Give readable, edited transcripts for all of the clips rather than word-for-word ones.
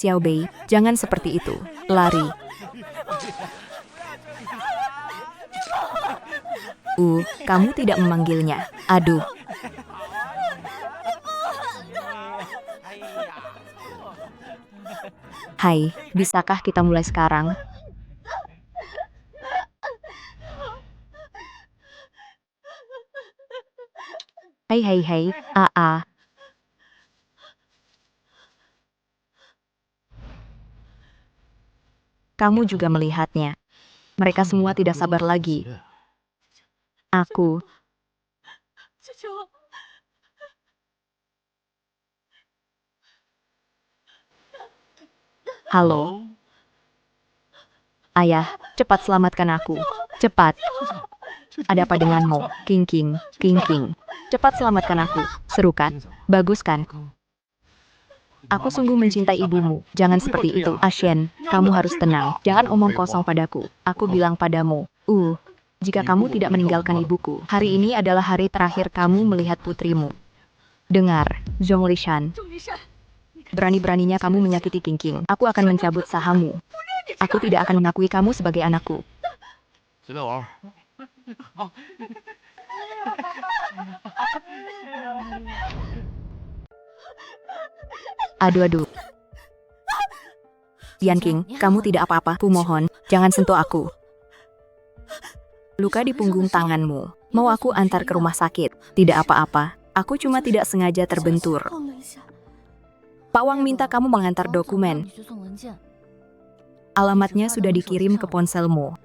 Xiao Bei, jangan seperti itu. Lari. Kamu tidak memanggilnya. Aduh. Hai, bisakah kita mulai sekarang? Hai. Kamu juga melihatnya. Mereka semua tidak sabar lagi. Aku. Halo. Ayah, cepat selamatkan aku. Cepat. Ada apa denganmu? King. Cepat selamatkan aku. Seru kan? Bagus kan? Aku sungguh mencintai ibumu. Jangan seperti itu, Ashen. Kamu harus tenang. Jangan omong kosong padaku. Aku bilang padamu. Jika kamu tidak meninggalkan ibuku, hari ini adalah hari terakhir kamu melihat putrimu. Dengar, Zhong Lishan. Berani-beraninya kamu menyakiti King. Aku akan mencabut sahammu. Aku tidak akan mengakui kamu sebagai anakku. Aduh. Yan King, kamu tidak apa-apa, ku mohon, jangan sentuh aku. Luka di punggung tanganmu. Mau aku antar ke rumah sakit? Tidak apa-apa, aku cuma tidak sengaja terbentur. Pak Wang minta kamu mengantar dokumen. Alamatnya sudah dikirim ke ponselmu.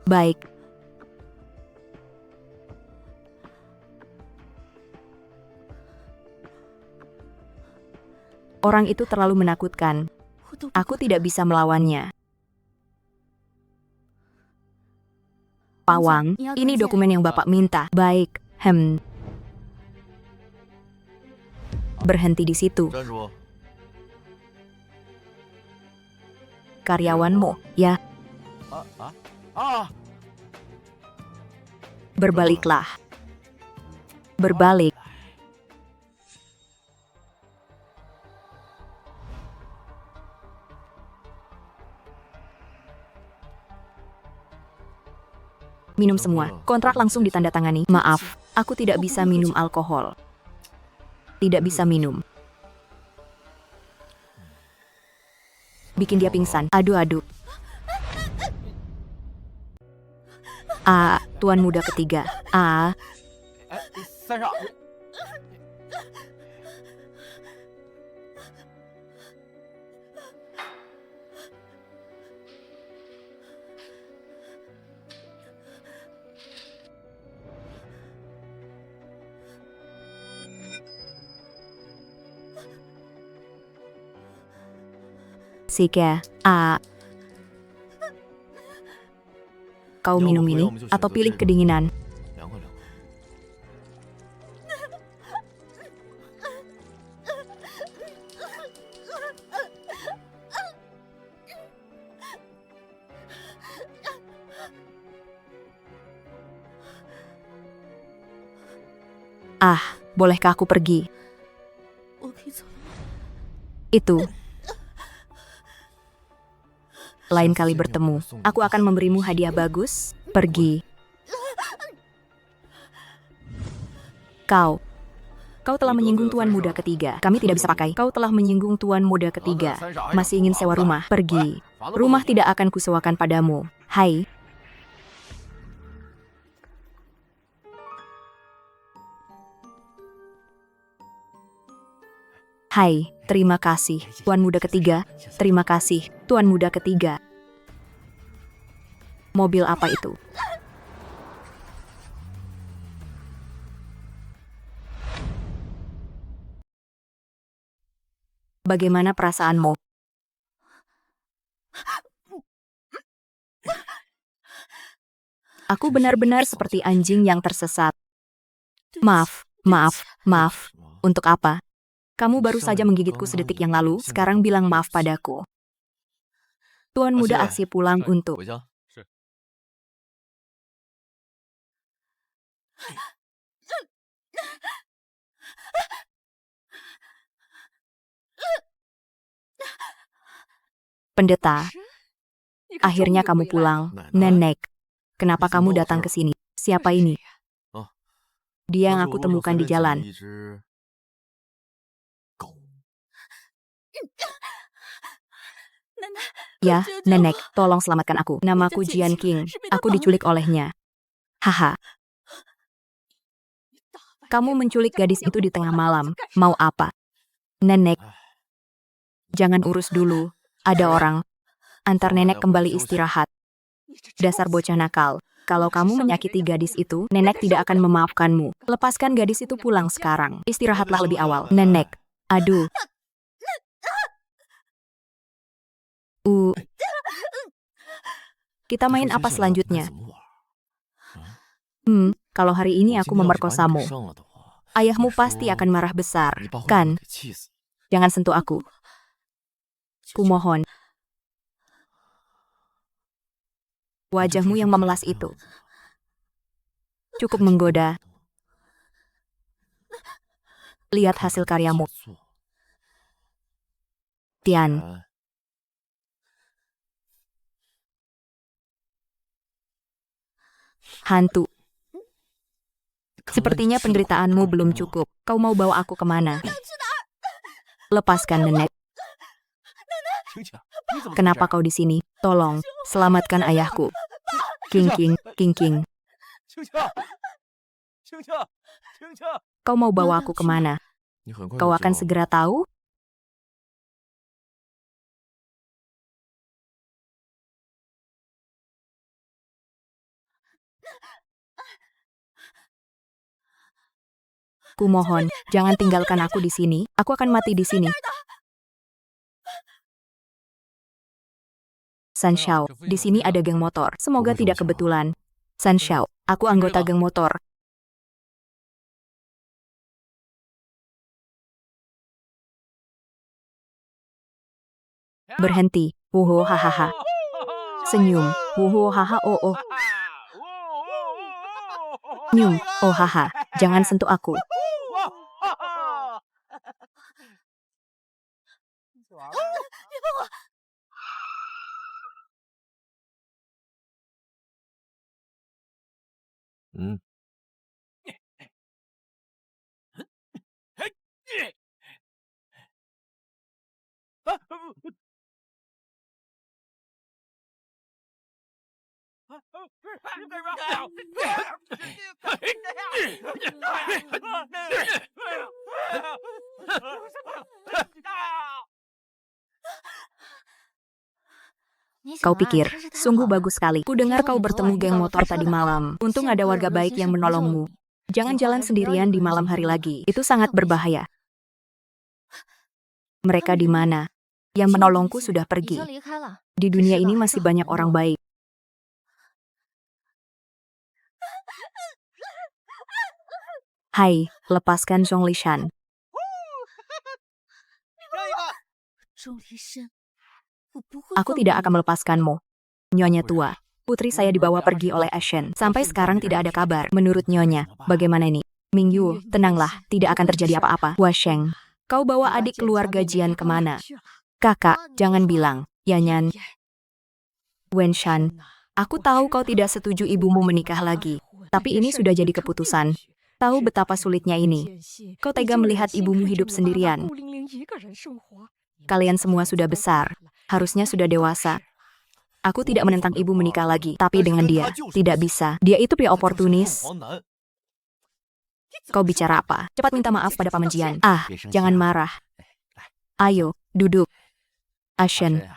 Baik. Orang itu terlalu menakutkan. Aku tidak bisa melawannya. Pak Wang, ini dokumen yang Bapak minta. Baik, Berhenti di situ. Karyawanmu, ya. Berbaliklah. Berbalik. Minum semua. Kontrak langsung ditandatangani. Maaf, aku tidak bisa minum alkohol. Tidak bisa minum. Bikin dia pingsan. Aduh. Tuan muda ketiga. Sike, kau minum ini, atau pilih kedinginan? Bolehkah aku pergi? Itu. Lain kali bertemu, aku akan memberimu hadiah bagus. Pergi. Kau telah menyinggung tuan muda ketiga. Kami tidak bisa pakai. Kau telah menyinggung tuan muda ketiga. Masih ingin sewa rumah? Pergi. Rumah tidak akan kusewakan padamu. Hai. Hai, terima kasih, tuan muda ketiga. Terima kasih, tuan muda ketiga. Mobil apa itu? Bagaimana perasaanmu? Aku benar-benar seperti anjing yang tersesat. Maaf. Untuk apa? Kamu baru saja menggigitku sedetik yang lalu, sekarang bilang maaf padaku. Tuan muda aksi pulang untuk... Pendeta, akhirnya kamu pulang. Nenek, kenapa kamu datang ke sini? Siapa ini? Dia yang aku temukan di jalan. Ya, Nenek, tolong selamatkan aku. Namaku Jian Qing. Aku diculik olehnya. Haha. Kamu menculik gadis itu di tengah malam. Mau apa? Nenek, jangan urus dulu. Ada orang. Antar nenek kembali istirahat. Dasar bocah nakal. Kalau kamu menyakiti gadis itu, nenek tidak akan memaafkanmu. Lepaskan gadis itu pulang sekarang. Istirahatlah lebih awal. Nenek, aduh. Kita main apa selanjutnya? Kalau hari ini aku memerkosamu, ayahmu pasti akan marah besar, kan? Jangan sentuh aku. Kumohon. Wajahmu yang memelas itu cukup menggoda. Lihat hasil karyamu. Tian. Hantu. Sepertinya penderitaanmu belum cukup. Kau mau bawa aku kemana? Lepaskan, Nenek. Kenapa kau di sini? Tolong, selamatkan ayahku. King King, King King. Kau mau bawa aku kemana? Kau akan segera tahu? Kumohon, jangan tinggalkan aku di sini. Aku akan mati di sini. San Xiao, di sini ada geng motor. Semoga tidak kebetulan. San Xiao, aku anggota geng motor. Berhenti. Wuhu hahaha. Senyum. Wuhu haha oh oh. Nyum. Oh haha. Jangan sentuh aku. Kau pikir, sungguh bagus sekali. Ku dengar kau bertemu geng motor tadi malam. Untung ada warga baik yang menolongmu. Jangan jalan sendirian di malam hari lagi. Itu sangat berbahaya. Mereka di mana? Yang menolongku sudah pergi. Di dunia ini masih banyak orang baik. Hai, lepaskan Zhong Lishan. Aku tidak akan melepaskanmu. Nyonya tua. Putri saya dibawa pergi oleh Ashen. Sampai sekarang tidak ada kabar. Menurut Nyonya, bagaimana ini? Mingyu, tenanglah. Tidak akan terjadi apa-apa. Washeng, kau bawa adik keluarga Jian kemana? Kakak, jangan bilang. Yanyan. Wenshan, aku tahu kau tidak setuju ibumu menikah lagi. Tapi ini sudah jadi keputusan. Tahu betapa sulitnya ini. Kau tega melihat ibumu hidup sendirian. Kalian semua sudah besar. Harusnya sudah dewasa. Aku tidak menentang ibu menikah lagi. Tapi dengan dia, tidak bisa. Dia itu pria oportunis. Kau bicara apa? Cepat minta maaf pada Paman Jian. Ah, jangan marah. Ayo, duduk. Ashen,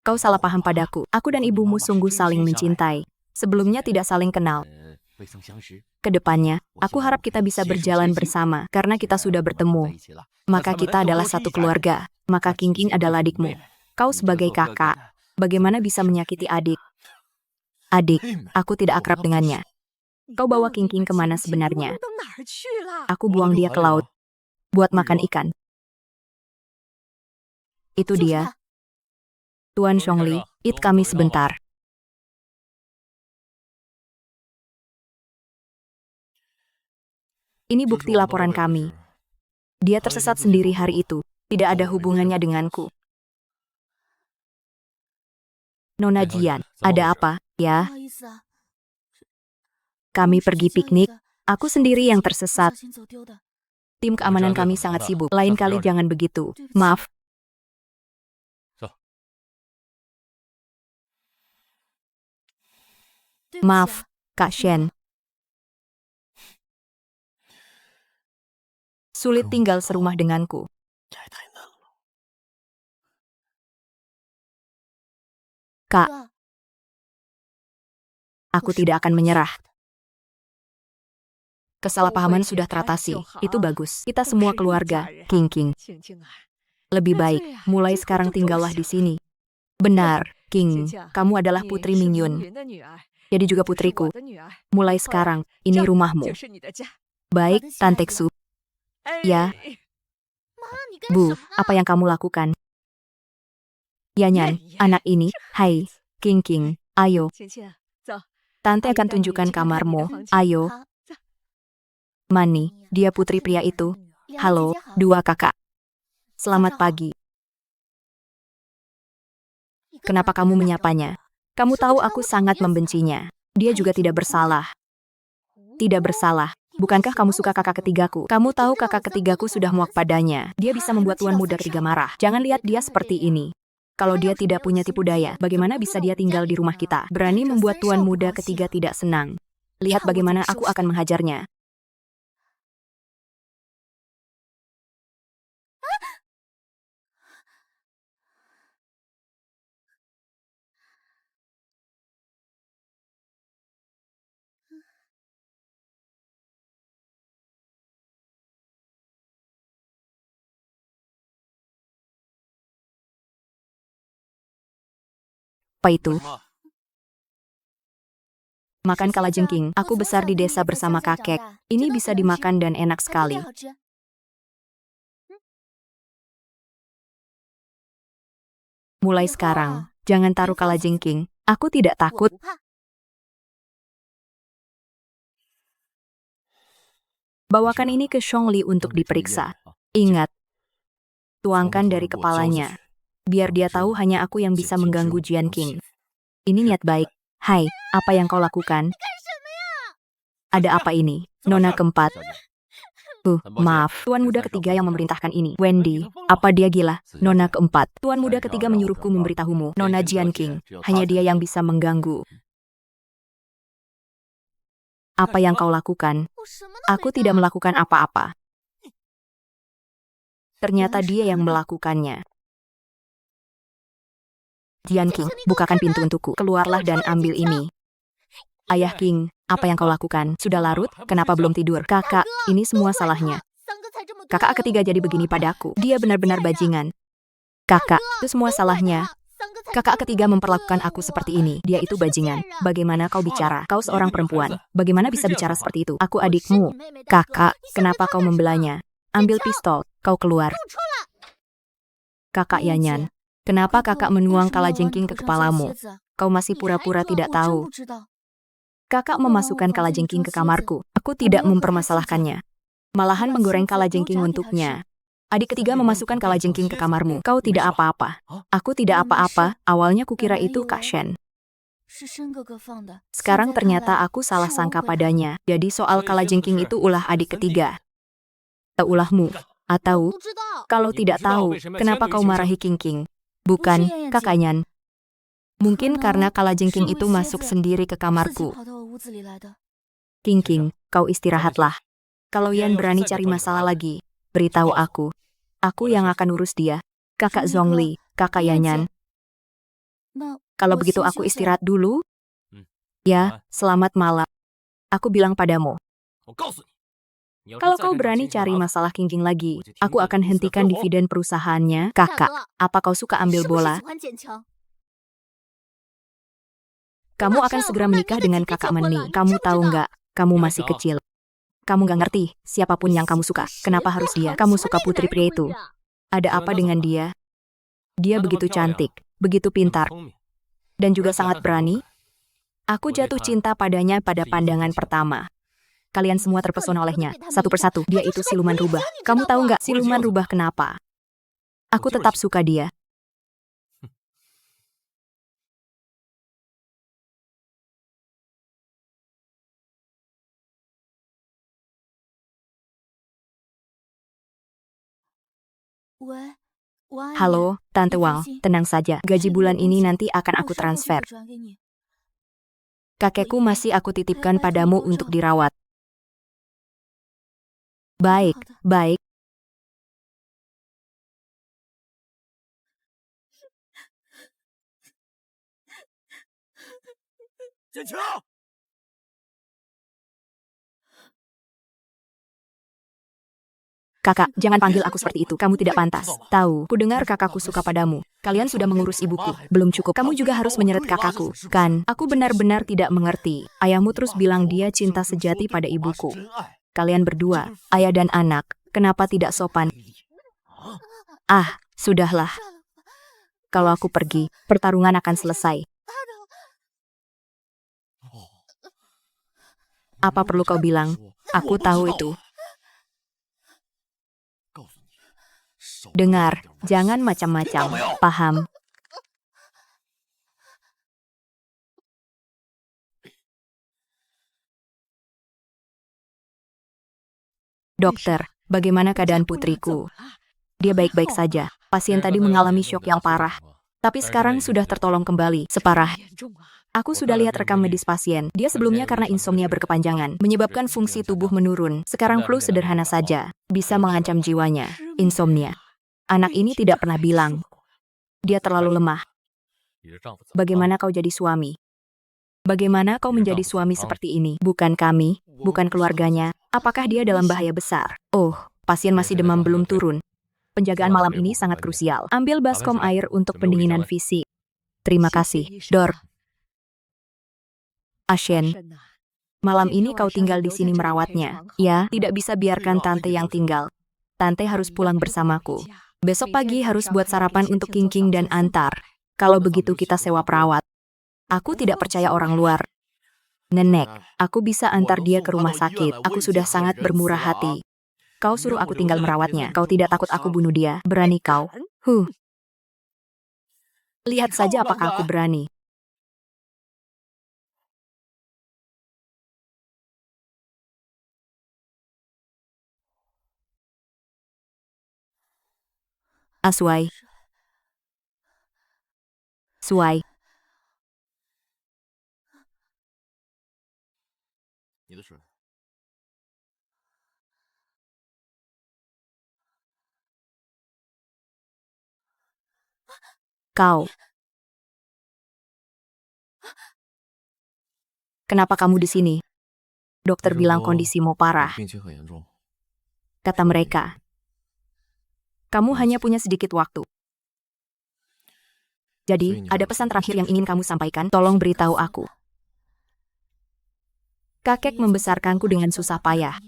kau salah paham padaku. Aku dan ibumu sungguh saling mencintai. Sebelumnya tidak saling kenal. Kedepannya, aku harap kita bisa berjalan bersama. Karena kita sudah bertemu. Maka kita adalah satu keluarga. Maka King King adalah adikmu. Kau sebagai kakak, bagaimana bisa menyakiti adik? Adik, aku tidak akrab dengannya. Kau bawa King King kemana sebenarnya? Aku buang dia ke laut. Buat makan ikan. Itu dia. Tuan Zhongli, it kami sebentar. Ini bukti laporan kami. Dia tersesat sendiri hari itu. Tidak ada hubungannya denganku. Nona Jian, ada apa, ya? Kami pergi piknik. Aku sendiri yang tersesat. Tim keamanan kami sangat sibuk. Lain kali jangan begitu. Maaf. Maaf, Kak Shen. Sulit tinggal serumah denganku. Kak, aku tidak akan menyerah. Kesalahpahaman sudah teratasi. Itu bagus. Kita semua keluarga. King. Lebih baik, mulai sekarang tinggallah di sini. Benar, King. Kamu adalah putri Mingyun. Jadi juga putriku. Mulai sekarang, ini rumahmu. Baik, Tante Xu. Ya. Bu, apa yang kamu lakukan? Yanyan, anak ini. Hai, King. Ayo. Tante akan tunjukkan kamarmu. Ayo. Mani, dia putri pria itu. Halo, dua kakak. Selamat pagi. Kenapa kamu menyapanya? Kamu tahu aku sangat membencinya. Dia juga tidak bersalah. Tidak bersalah. Bukankah kamu suka kakak ketigaku? Kamu tahu kakak ketigaku sudah muak padanya. Dia bisa membuat tuan muda ketiga marah. Jangan lihat dia seperti ini. Kalau dia tidak punya tipu daya, bagaimana bisa dia tinggal di rumah kita? Berani membuat tuan muda ketiga tidak senang. Lihat bagaimana aku akan menghajarnya. Apa itu? Makan kalajengking. Aku besar di desa bersama kakek. Ini bisa dimakan dan enak sekali. Mulai sekarang, jangan taruh kalajengking. Aku tidak takut. Bawakan ini ke Shongli untuk diperiksa. Ingat, tuangkan dari kepalanya. Biar dia tahu hanya aku yang bisa mengganggu Jian King. Ini niat baik. Hai, apa yang kau lakukan? Ada apa ini? Nona keempat. Maaf. Tuan muda ketiga yang memerintahkan ini. Wendy, apa dia gila? Nona keempat. Tuan muda ketiga menyuruhku memberitahumu. Nona Jian King. Hanya dia yang bisa mengganggu. Apa yang kau lakukan? Aku tidak melakukan apa-apa. Ternyata dia yang melakukannya. Jian King, bukakan pintu untukku. Keluarlah dan ambil ini. Ayah King, apa yang kau lakukan? Sudah larut? Kenapa belum tidur? Kakak, ini semua salahnya. Kakak ketiga jadi begini padaku. Dia benar-benar bajingan. Kakak, itu semua salahnya. Kakak ketiga memperlakukan aku seperti ini. Dia itu bajingan. Bagaimana kau bicara? Kau seorang perempuan. Bagaimana bisa bicara seperti itu? Aku adikmu. Kakak, kenapa kau membelanya? Ambil pistol. Kau keluar. Kakak Yanyan. Kenapa kakak menuang kalajengking ke kepalamu? Kau masih pura-pura tidak tahu. Kakak memasukkan kalajengking ke kamarku. Aku tidak mempermasalahkannya. Malahan menggoreng kalajengking untuknya. Adik ketiga memasukkan kalajengking ke kamarmu. Kau tidak apa-apa. Aku tidak apa-apa. Awalnya kukira itu Kak Shen. Sekarang ternyata aku salah sangka padanya. Jadi soal kalajengking itu ulah adik ketiga. Ulahmu. Atau, kalau tidak tahu, kenapa kau marahi King? Bukan, kakaknya. Mungkin karena kalajengking itu masuk sendiri ke kamarku. King, kau istirahatlah. Kalau Yan berani cari masalah lagi, beritahu aku. Aku yang akan urus dia. Kakak Zhongli, kakak Yanyan. Kalau begitu aku istirahat dulu. Ya, selamat malam. Aku bilang padamu. Kalau kau berani cari masalah King lagi, aku akan hentikan dividen perusahaannya. Kakak, apa kau suka ambil bola? Kamu akan segera menikah dengan kakak Meni. Kamu tahu nggak? Kamu masih kecil. Kamu nggak ngerti, siapapun yang kamu suka. Kenapa harus dia? Kamu suka putri pria itu. Ada apa dengan dia? Dia begitu cantik, begitu pintar, dan juga sangat berani. Aku jatuh cinta padanya pada pandangan pertama. Kalian semua terpesona olehnya, satu persatu. Dia itu siluman rubah. Kamu tahu nggak siluman rubah kenapa? Aku tetap suka dia. Halo, Tante Wang, tenang saja. Gaji bulan ini nanti akan aku transfer. Kakekku masih aku titipkan padamu untuk dirawat. Baik, baik. Kakak, jangan panggil aku seperti itu. Kamu tidak pantas. Tahu, ku dengar kakakku suka padamu. Kalian sudah mengurus ibuku. Belum cukup. Kamu juga harus menyeret kakakku. Kan, aku benar-benar tidak mengerti. Ayahmu terus bilang dia cinta sejati pada ibuku. Kalian berdua, ayah dan anak, kenapa tidak sopan? Ah, sudahlah. Kalau aku pergi, pertarungan akan selesai. Apa perlu kau bilang? Aku tahu itu. Dengar, jangan macam-macam. Paham? Dokter, bagaimana keadaan putriku? Dia baik-baik saja. Pasien tadi mengalami syok yang parah. Tapi sekarang sudah tertolong kembali. Separah. Aku sudah lihat rekam medis pasien. Dia sebelumnya karena insomnia berkepanjangan, menyebabkan fungsi tubuh menurun. Sekarang flu sederhana saja. Bisa mengancam jiwanya. Insomnia. Anak ini tidak pernah bilang. Dia terlalu lemah. Bagaimana kau jadi suami? Bagaimana kau menjadi suami seperti ini? Bukan kami, bukan keluarganya. Apakah dia dalam bahaya besar? Oh, pasien masih demam belum turun. Penjagaan malam ini sangat krusial. Ambil baskom air untuk pendinginan fisik. Terima kasih, Dor. Ashen, malam ini kau tinggal di sini merawatnya. Ya, tidak bisa biarkan tante yang tinggal. Tante harus pulang bersamaku. Besok pagi harus buat sarapan untuk King dan Antar. Kalau begitu kita sewa perawat. Aku tidak percaya orang luar. Nenek, aku bisa antar dia ke rumah sakit. Aku sudah sangat bermurah hati. Kau suruh aku tinggal merawatnya. Kau tidak takut aku bunuh dia. Berani kau? Lihat saja apakah aku berani. Aswai. Suai. Kau. Kenapa kamu di sini? Dokter bilang kondisimu parah. Kata mereka. Kamu hanya punya sedikit waktu. Jadi, ada pesan terakhir yang ingin kamu sampaikan? Tolong beritahu aku. Kakek membesarkanku dengan susah payah.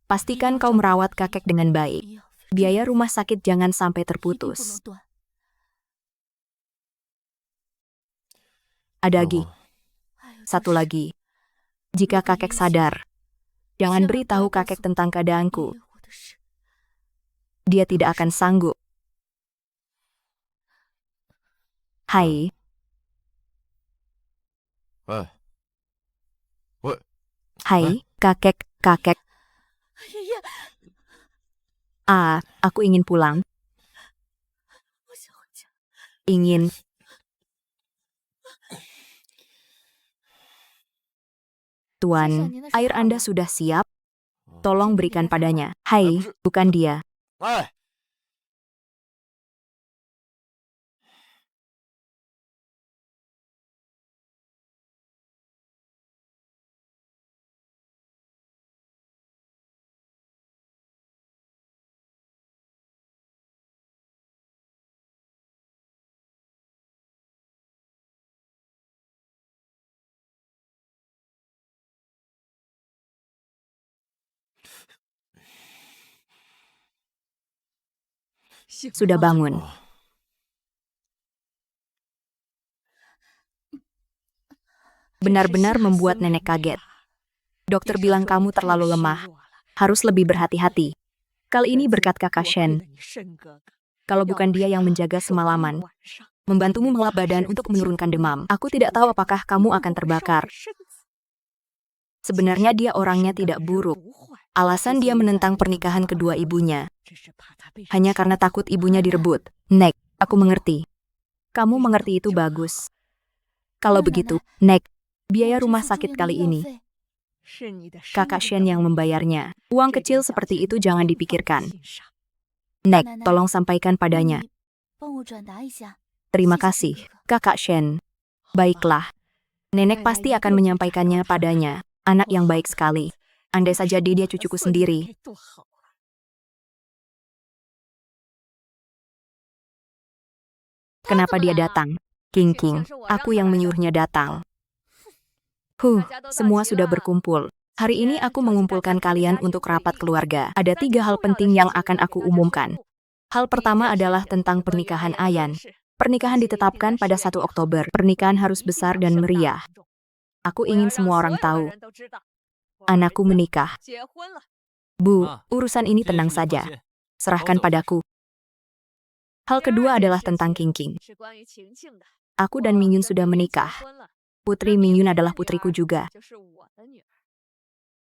Pastikan kau merawat kakek dengan baik. Biaya rumah sakit jangan sampai terputus. Ada lagi. Satu lagi. Jika kakek sadar, jangan beritahu kakek tentang keadaanku. Dia tidak akan sanggup. Hai. Hai, kakek. Aku ingin pulang. Ingin. Tuan, air Anda sudah siap? Tolong berikan padanya. Hai, bukan dia. Sudah bangun. Benar-benar membuat nenek kaget. Dokter bilang kamu terlalu lemah. Harus lebih berhati-hati. Kali ini berkat kakak Shen. Kalau bukan dia yang menjaga semalaman, membantumu mengelap badan untuk menurunkan demam, aku tidak tahu apakah kamu akan terbakar. Sebenarnya dia orangnya tidak buruk. Alasan dia menentang pernikahan kedua ibunya, Hanya karena takut ibunya direbut. Nek, aku mengerti. Kamu mengerti itu bagus. Kalau begitu, Nek, biaya rumah sakit kali ini Kakak Shen yang membayarnya. Uang kecil seperti itu jangan dipikirkan. Nek, tolong sampaikan padanya. Terima kasih, Kakak Shen. Baiklah. Nenek pasti akan menyampaikannya padanya. Anak yang baik sekali. Andai saja dia cucuku sendiri. Kenapa dia datang? King, aku yang menyuruhnya datang. Semua sudah berkumpul. Hari ini aku mengumpulkan kalian untuk rapat keluarga. Ada 3 hal penting yang akan aku umumkan. Hal pertama adalah tentang pernikahan Ayan. Pernikahan ditetapkan pada 1 Oktober. Pernikahan harus besar dan meriah. Aku ingin semua orang tahu. Anakku menikah. Bu, urusan ini tenang saja. Serahkan padaku. Hal kedua adalah tentang King. Aku dan Mingyun sudah menikah. Putri Mingyun adalah putriku juga.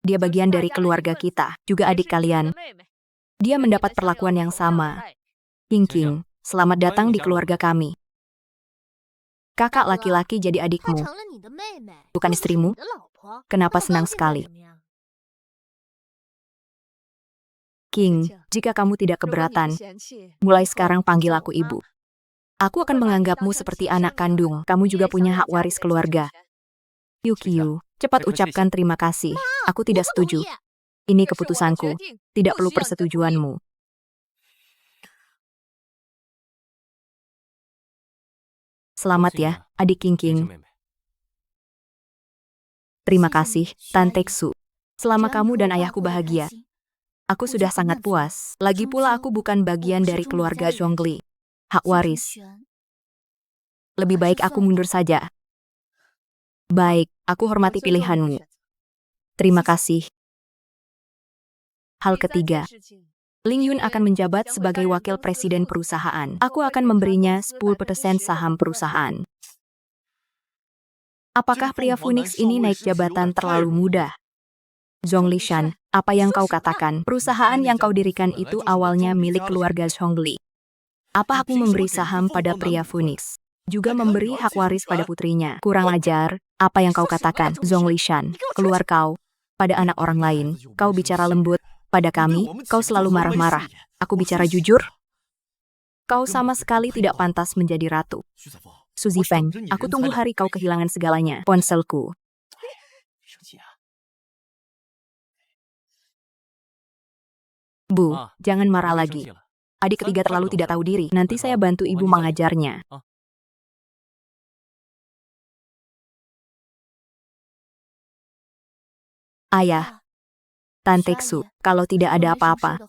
Dia bagian dari keluarga kita, juga adik kalian. Dia mendapat perlakuan yang sama. King, selamat datang di keluarga kami. Kakak laki-laki jadi adikmu, bukan istrimu? Kenapa senang sekali? King, jika kamu tidak keberatan, mulai sekarang panggil aku ibu. Aku akan menganggapmu seperti anak kandung. Kamu juga punya hak waris keluarga. Yukiyu, cepat ucapkan terima kasih. Aku tidak setuju. Ini keputusanku. Tidak perlu persetujuanmu. Selamat ya, adik King. Terima kasih, Tante Xu. Selama kamu dan ayahku bahagia, aku sudah sangat puas. Lagi pula aku bukan bagian dari keluarga Zhongli. Hak waris. Lebih baik aku mundur saja. Baik, aku hormati pilihanmu. Terima kasih. Hal ketiga. Ling Yun akan menjabat sebagai wakil presiden perusahaan. Aku akan memberinya 10% saham perusahaan. Apakah pria Phoenix ini naik jabatan terlalu mudah? Zhongli Shan, apa yang kau katakan? Perusahaan yang kau dirikan itu awalnya milik keluarga Zhongli. Apa aku memberi saham pada pria Phoenix? Juga memberi hak waris pada putrinya. Kurang ajar, apa yang kau katakan? Zhongli Shan, keluar kau. Pada anak orang lain, kau bicara lembut. Pada kami, kau selalu marah-marah. Aku bicara jujur. Kau sama sekali tidak pantas menjadi ratu. Suzy Feng, aku tunggu hari kau kehilangan segalanya. Ponselku. Bu, jangan marah lagi. Adik ketiga terlalu tidak tahu diri. Nanti saya bantu ibu mengajarnya. Ayah, Tante Xu, kalau tidak ada apa-apa,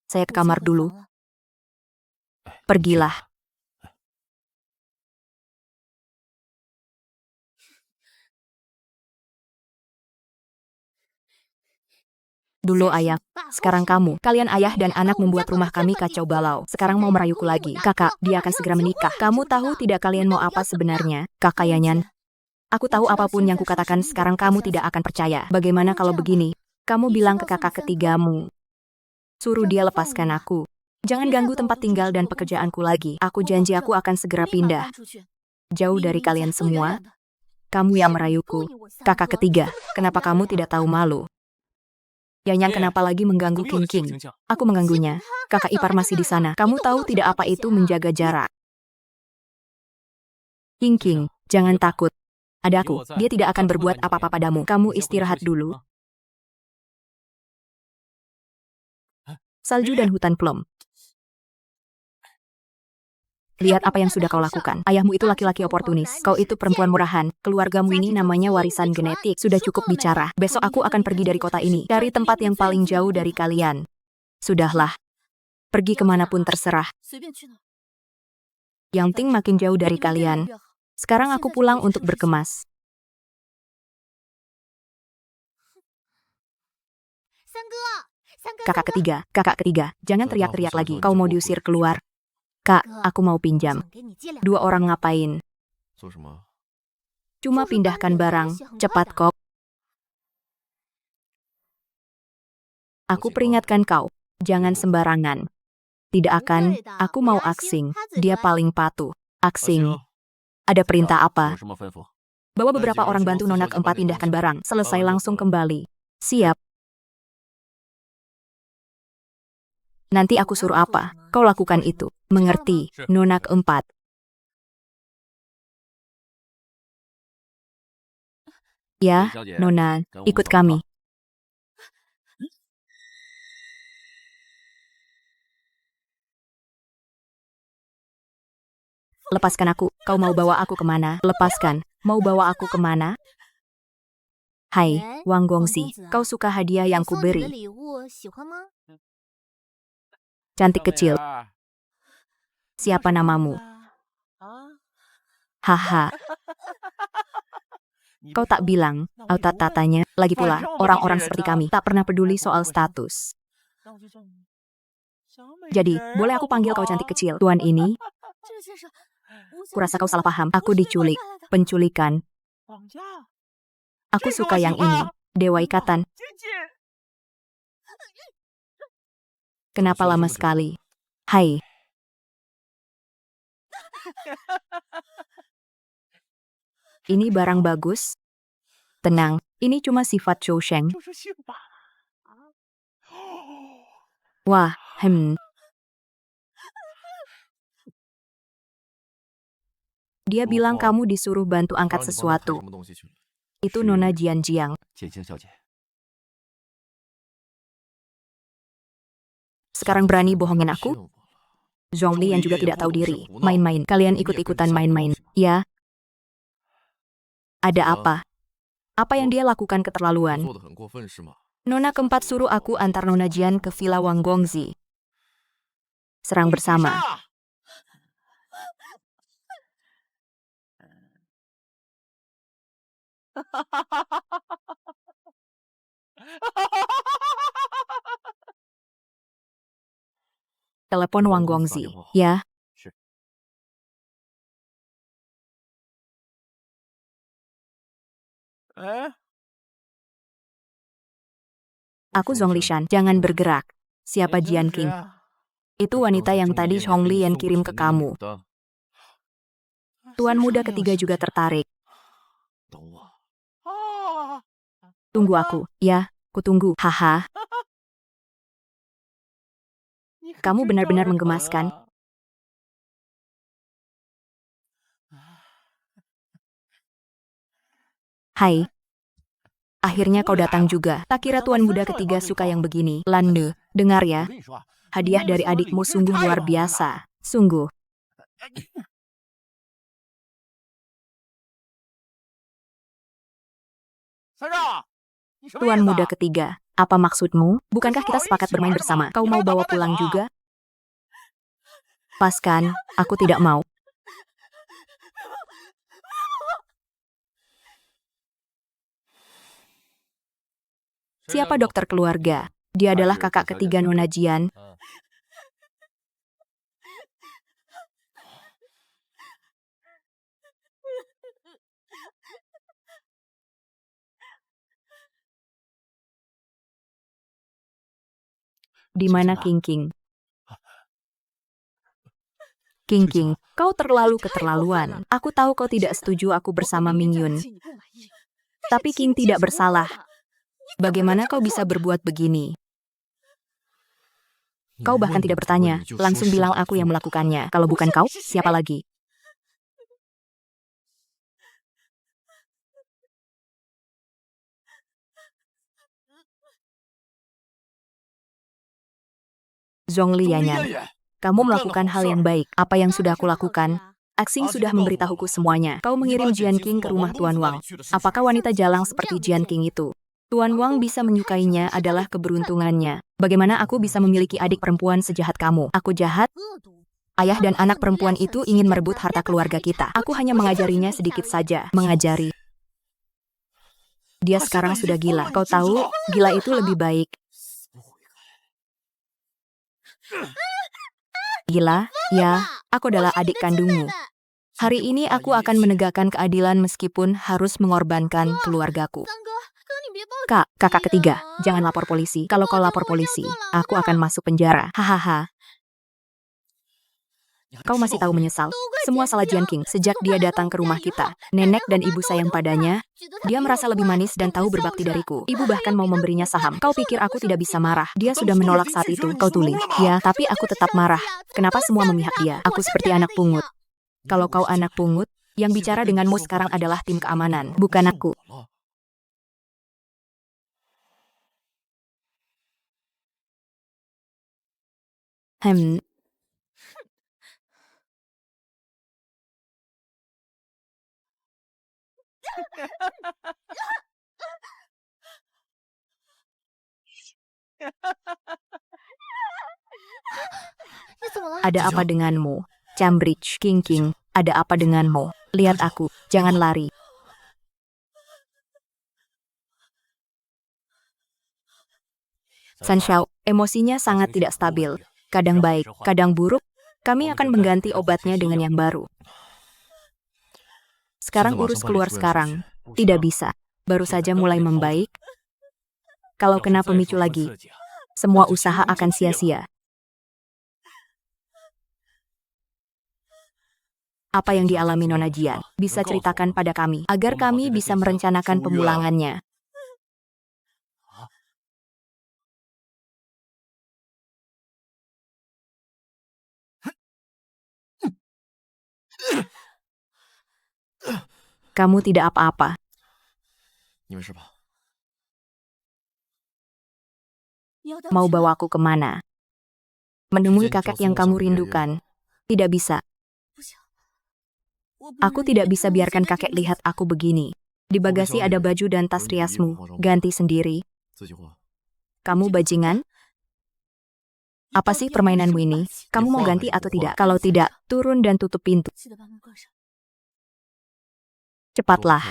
saya ke kamar dulu. Pergilah. Dulu ayah, sekarang kamu. Kalian ayah dan anak membuat rumah kami kacau balau. Sekarang mau merayuku lagi. Kakak, dia akan segera menikah. Kamu tahu tidak kalian mau apa sebenarnya? Kakak Yanyan. Aku tahu apapun yang kukatakan sekarang kamu tidak akan percaya. Bagaimana kalau begini? Kamu bilang ke kakak ketigamu. Suruh dia lepaskan aku. Jangan ganggu tempat tinggal dan pekerjaanku lagi. Aku janji aku akan segera pindah. Jauh dari kalian semua. Kamu yang merayuku. Kakak ketiga, kenapa kamu tidak tahu malu? Yanyan kenapa lagi mengganggu King? Aku mengganggunya. Kakak ipar masih di sana. Kamu tahu tidak apa itu menjaga jarak? King, jangan takut. Ada aku. Dia tidak akan berbuat apa-apa padamu. Kamu istirahat dulu. Salju dan hutan plum. Lihat apa yang sudah kau lakukan. Ayahmu itu laki-laki oportunis. Kau itu perempuan murahan. Keluargamu ini namanya warisan genetik. Sudah cukup bicara. Besok aku akan pergi dari kota ini. Cari tempat yang paling jauh dari kalian. Sudahlah. Pergi kemanapun terserah. Yang penting makin jauh dari kalian. Sekarang aku pulang untuk berkemas. Kakak ketiga, jangan teriak-teriak lagi. Kau mau diusir keluar? Kak, aku mau pinjam. 2 orang ngapain? Cuma pindahkan barang. Cepat kok. Aku peringatkan kau. Jangan sembarangan. Tidak akan, aku mau aksing. Dia paling patuh. Aksing. Ada perintah apa? Bawa beberapa orang bantu Nona keempat pindahkan barang. Selesai langsung kembali. Siap. Nanti aku suruh apa? Kau lakukan itu. Mengerti, Nona keempat. Ya, Nona, ikut kami. Lepaskan aku. Kau mau bawa aku kemana? Lepaskan. Mau bawa aku kemana? Hai, Wang Gongzi. Kau suka hadiah yang kuberi? Cantik kecil. Siapa namamu? Haha. Kau tak bilang, tatanya. Lagi pula, orang-orang seperti kami tak pernah peduli soal status. Jadi, boleh aku panggil kau cantik kecil? Tuan ini, kurasa kau salah paham. Aku diculik. Penculikan. Aku suka yang ini. Dewa Ikatan. Kenapa lama sekali? Hai. Ini barang bagus. Tenang, ini cuma sifat Zhou Sheng. Wah, Dia bilang kamu disuruh bantu angkat sesuatu. Itu Nona Jianjiang. Sekarang berani bohongin aku? Zhongli yang juga tidak tahu diri. Main-main. Kalian ikut-ikutan main-main. Ya. Ada apa? Apa yang dia lakukan keterlaluan? Nona keempat suruh aku antar Nona Jian ke Villa Wang Gongzi. Serang bersama. Telepon Wang Gongzi. Ya. Aku Zhongli Shan. Jangan bergerak. Siapa Jian King? Itu wanita yang tadi Zhongli yang kirim ke kamu. Tuan muda ketiga juga tertarik. Tunggu aku. Ya, kutunggu. Haha. Kamu benar-benar menggemaskan. Hai. Akhirnya kau datang juga. Tak kira tuan muda ketiga suka yang begini. Lande, dengar ya. Hadiah dari adikmu sungguh luar biasa. Sungguh. Tuan muda ketiga, apa maksudmu? Bukankah kita sepakat bermain bersama? Kau mau bawa pulang juga? Pas kan, aku tidak mau. Siapa dokter keluarga? Dia adalah kakak ketiga Nona Jian. Di mana King King? King King, kau terlalu keterlaluan. Aku tahu kau tidak setuju aku bersama Ming Yun. Tapi King tidak bersalah. Bagaimana kau bisa berbuat begini? Kau bahkan tidak bertanya, langsung bilang aku yang melakukannya. Kalau bukan kau, siapa lagi? Zhongli Yanyan, kamu melakukan hal yang baik. Apa yang sudah aku lakukan? Aksing sudah memberitahuku semuanya. Kau mengirim Jian King ke rumah Tuan Wang. Apakah wanita jalang seperti Jian King itu? Tuan Wang bisa menyukainya adalah keberuntungannya. Bagaimana aku bisa memiliki adik perempuan sejahat kamu? Aku jahat? Ayah dan anak perempuan itu ingin merebut harta keluarga kita. Aku hanya mengajarinya sedikit saja. Mengajari. Dia sekarang sudah gila. Kau tahu, gila itu lebih baik. Gila? Ya, aku adalah adik kandungmu. Hari ini aku akan menegakkan keadilan meskipun harus mengorbankan keluargaku. Kak, kakak ketiga, jangan lapor polisi. Kalau kau lapor polisi, aku akan masuk penjara. Hahaha. Kau masih tahu menyesal. Semua salah Jian King sejak dia datang ke rumah kita. Nenek dan ibu sayang padanya. Dia merasa lebih manis dan tahu berbakti dariku. Ibu bahkan mau memberinya saham. Kau pikir aku tidak bisa marah? Dia sudah menolak saat itu. Kau tulis. Ya, tapi aku tetap marah. Kenapa semua memihak dia? Aku seperti anak pungut. Kalau kau anak pungut, yang bicara denganmu sekarang adalah tim keamanan, bukan aku. Ada apa denganmu? Cambridge, King King, ada apa denganmu? Lihat aku, jangan lari. San Xiao, emosinya sangat tidak stabil. Kadang baik, kadang buruk. Kami akan mengganti obatnya dengan yang baru. Sekarang urus keluar sekarang. Tidak bisa. Baru saja mulai membaik. Kalau kena pemicu lagi, semua usaha akan sia-sia. Apa yang dialami Nona Jian? Bisa ceritakan pada kami, agar kami bisa merencanakan pemulangannya. Kamu tidak apa-apa. Mau bawa aku kemana? Menemui kakek yang kamu rindukan. Tidak bisa. Aku tidak bisa biarkan kakek lihat aku begini. Di bagasi ada baju dan tas riasmu. Ganti sendiri. Kamu bajingan? Apa sih permainanmu ini? Kamu mau ganti atau tidak? Kalau tidak, turun dan tutup pintu. Cepatlah.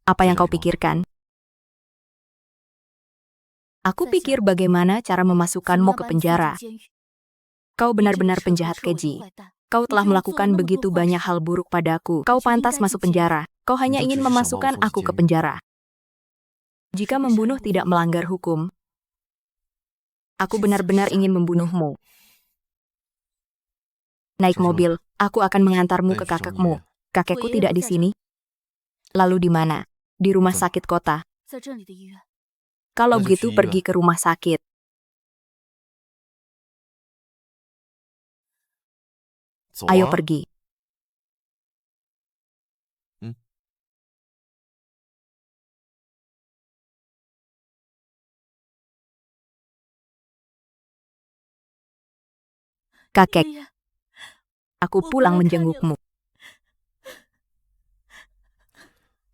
Apa yang kau pikirkan? Aku pikir bagaimana cara memasukkanmu ke penjara. Kau benar-benar penjahat keji. Kau telah melakukan begitu banyak hal buruk padaku. Kau pantas masuk penjara. Kau hanya ingin memasukkan aku ke penjara. Jika membunuh tidak melanggar hukum, aku benar-benar ingin membunuhmu. Naik mobil, aku akan mengantarmu ke kakekmu. Kakekku tidak di sini. Lalu di mana? Di rumah sakit kota. Kalau begitu pergi ke rumah sakit. Ayo pergi. Kakek, aku pulang menjengukmu.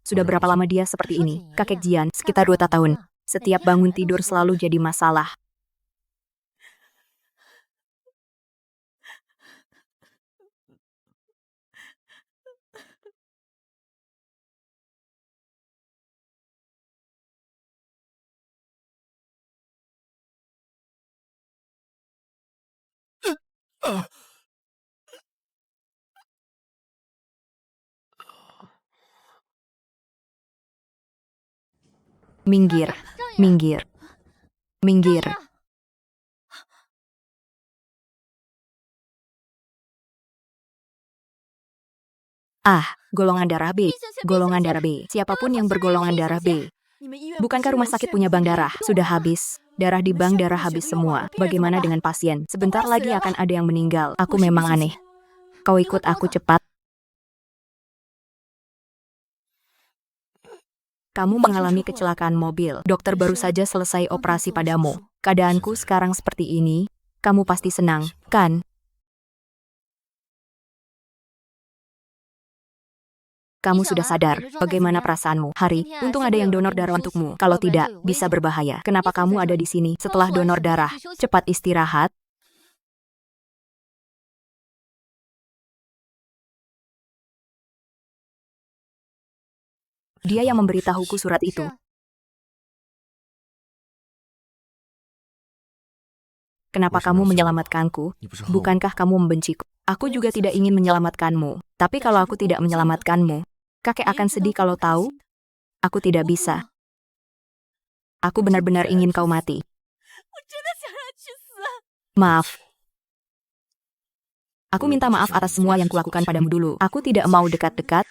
Sudah berapa lama dia seperti ini? Kakek Jian, sekitar 2 tahun. Setiap bangun tidur selalu jadi masalah. Minggir, minggir, minggir. Golongan darah B, golongan darah B. Siapapun yang bergolongan darah B. Bukankah rumah sakit punya bank darah? Sudah habis. Darah di bank darah habis semua. Bagaimana dengan pasien? Sebentar lagi akan ada yang meninggal. Aku memang aneh. Kau ikut aku cepat. Kamu mengalami kecelakaan mobil. Dokter baru saja selesai operasi padamu. Keadaanku sekarang seperti ini. Kamu pasti senang, kan? Kamu sudah sadar. Bagaimana perasaanmu? Hari, untung ada yang donor darah untukmu. Kalau tidak, bisa berbahaya. Kenapa kamu ada di sini setelah donor darah? Cepat istirahat. Dia yang memberitahuku surat itu. Kenapa kamu menyelamatkanku? Bukankah kamu membenciku? Aku juga tidak ingin menyelamatkanmu. Tapi kalau aku tidak menyelamatkanmu, kakek akan sedih kalau tahu. Aku tidak bisa. Aku benar-benar ingin kau mati. Maaf. Aku minta maaf atas semua yang kulakukan padamu dulu. Aku tidak mau dekat-dekat.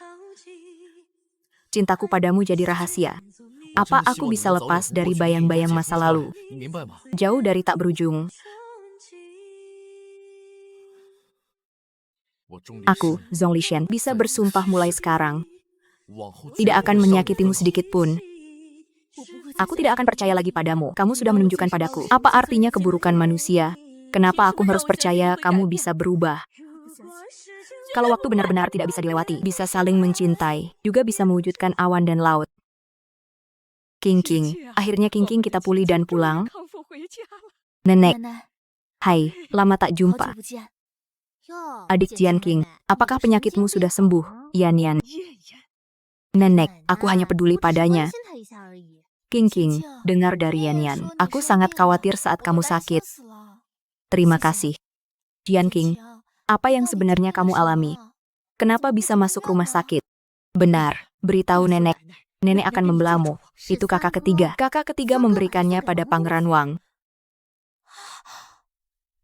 Cintaku padamu jadi rahasia. Apa aku bisa lepas dari bayang-bayang masa lalu? Jauh dari tak berujung. Aku, Zhong Lishan, bisa bersumpah mulai sekarang. Tidak akan menyakitimu sedikit pun. Aku tidak akan percaya lagi padamu. Kamu sudah menunjukkan padaku. Apa artinya keburukan manusia? Kenapa aku harus percaya kamu bisa berubah? Kalau waktu benar-benar tidak bisa dilewati, bisa saling mencintai, juga bisa mewujudkan awan dan laut. King, akhirnya King kita pulih dan pulang. Nenek, hai, lama tak jumpa. Adik Jian King, apakah penyakitmu sudah sembuh? Yan. Nenek, aku hanya peduli padanya. King, dengar dari Yan. Aku sangat khawatir saat kamu sakit. Terima kasih. Jian King, apa yang sebenarnya kamu alami? Kenapa bisa masuk rumah sakit? Benar, beritahu nenek. Nenek akan membelamu. Itu kakak ketiga. Kakak ketiga memberikannya pada Pangeran Wang.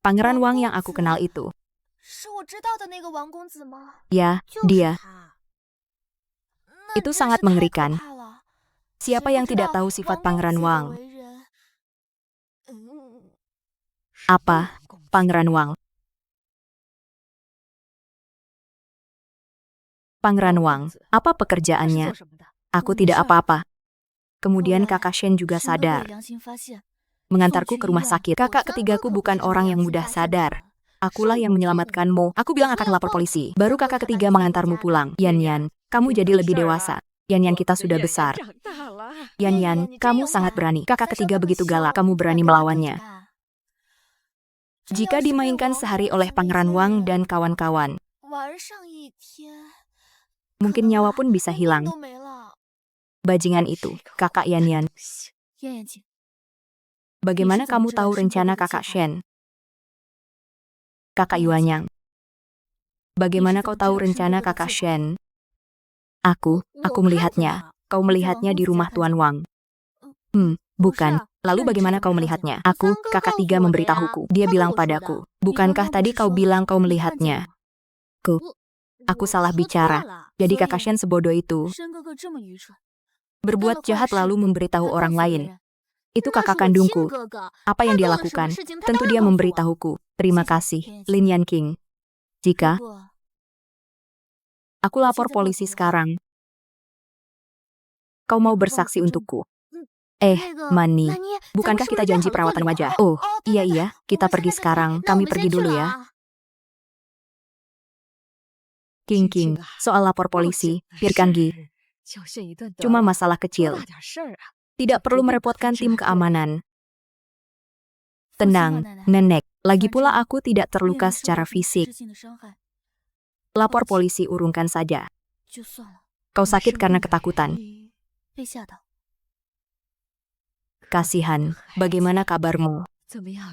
Pangeran Wang yang aku kenal itu. Ya, dia. Itu sangat mengerikan. Siapa yang tidak tahu sifat Pangeran Wang? Apa, Pangeran Wang? Pangeran Wang, apa pekerjaannya? Aku tidak apa-apa. Kemudian kakak Shen juga sadar. Mengantarku ke rumah sakit. Kakak ketigaku bukan orang yang mudah sadar. Akulah yang menyelamatkanmu. Aku bilang akan lapor polisi. Baru kakak ketiga mengantarmu pulang. Yan, kamu jadi lebih dewasa. Yan, kita sudah besar. Yan, kamu sangat berani. Kakak ketiga begitu galak, kamu berani melawannya. Jika dimainkan sehari oleh Pangeran Wang dan kawan-kawan, mungkin nyawa pun bisa hilang. Bajingan itu, kakak Yan. Bagaimana kamu tahu rencana kakak Shen? Kakak Yuanyang. Bagaimana kau tahu rencana kakak Shen? Aku melihatnya. Kau melihatnya di rumah Tuan Wang. Bukan. Lalu bagaimana kau melihatnya? Kakak tiga memberitahuku. Dia bilang padaku, bukankah tadi kau bilang kau melihatnya? Aku salah bicara. Jadi kakak Shen sebodoh itu. Berbuat jahat lalu memberitahu orang lain. Itu kakak kandungku. Apa yang dia lakukan? Tentu dia memberitahuku. Terima kasih, Lin Yan King. Jika aku lapor polisi sekarang, kau mau bersaksi untukku? Mani, bukankah kita janji perawatan wajah? Oh, iya, kita pergi sekarang. Kami pergi dulu ya. King, soal lapor polisi, biarkan Gi. Cuma masalah kecil. Tidak perlu merepotkan tim keamanan. Tenang, nenek. Lagi pula aku tidak terluka secara fisik. Lapor polisi urungkan saja. Kau sakit karena ketakutan. Kasihan, bagaimana kabarmu?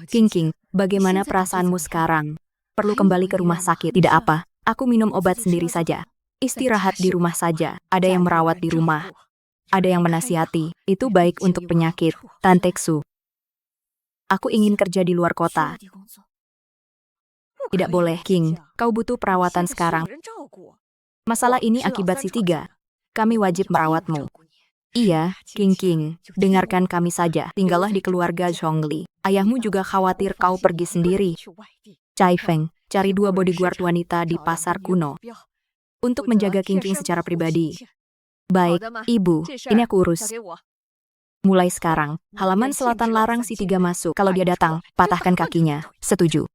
King, bagaimana perasaanmu sekarang? Perlu kembali ke rumah sakit? Tidak apa, aku minum obat sendiri saja. Istirahat di rumah saja, ada yang merawat di rumah. Ada yang menasihati, itu baik untuk penyakit. Tante Xu. Aku ingin kerja di luar kota. Tidak boleh, King. Kau butuh perawatan sekarang. Masalah ini akibat si tiga. Kami wajib merawatmu. Iya, King. Dengarkan kami saja. Tinggallah di keluarga Zhongli. Ayahmu juga khawatir kau pergi sendiri. Cai Feng, cari 2 bodyguard wanita di pasar kuno. Untuk menjaga King secara pribadi. Baik, Ibu. Ini aku urus. Mulai sekarang, halaman selatan larang si tiga masuk. Kalau dia datang, patahkan kakinya. Setuju.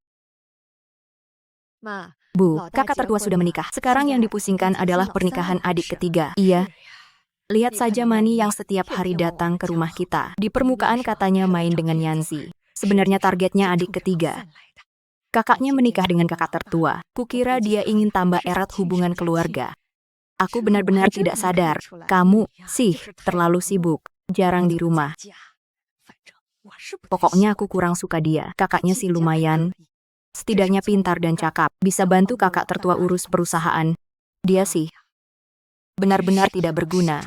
Bu, kakak tertua sudah menikah. Sekarang yang dipusingkan adalah pernikahan adik ketiga. Iya. Lihat saja Mani yang setiap hari datang ke rumah kita. Di permukaan katanya main dengan Yanzi. Sebenarnya targetnya adik ketiga. Kakaknya menikah dengan kakak tertua. Kukira dia ingin tambah erat hubungan keluarga. Aku benar-benar tidak sadar. Kamu sih terlalu sibuk, jarang di rumah. Pokoknya aku kurang suka dia. Kakaknya sih lumayan. Setidaknya pintar dan cakap. Bisa bantu kakak tertua urus perusahaan. Dia sih benar-benar tidak berguna.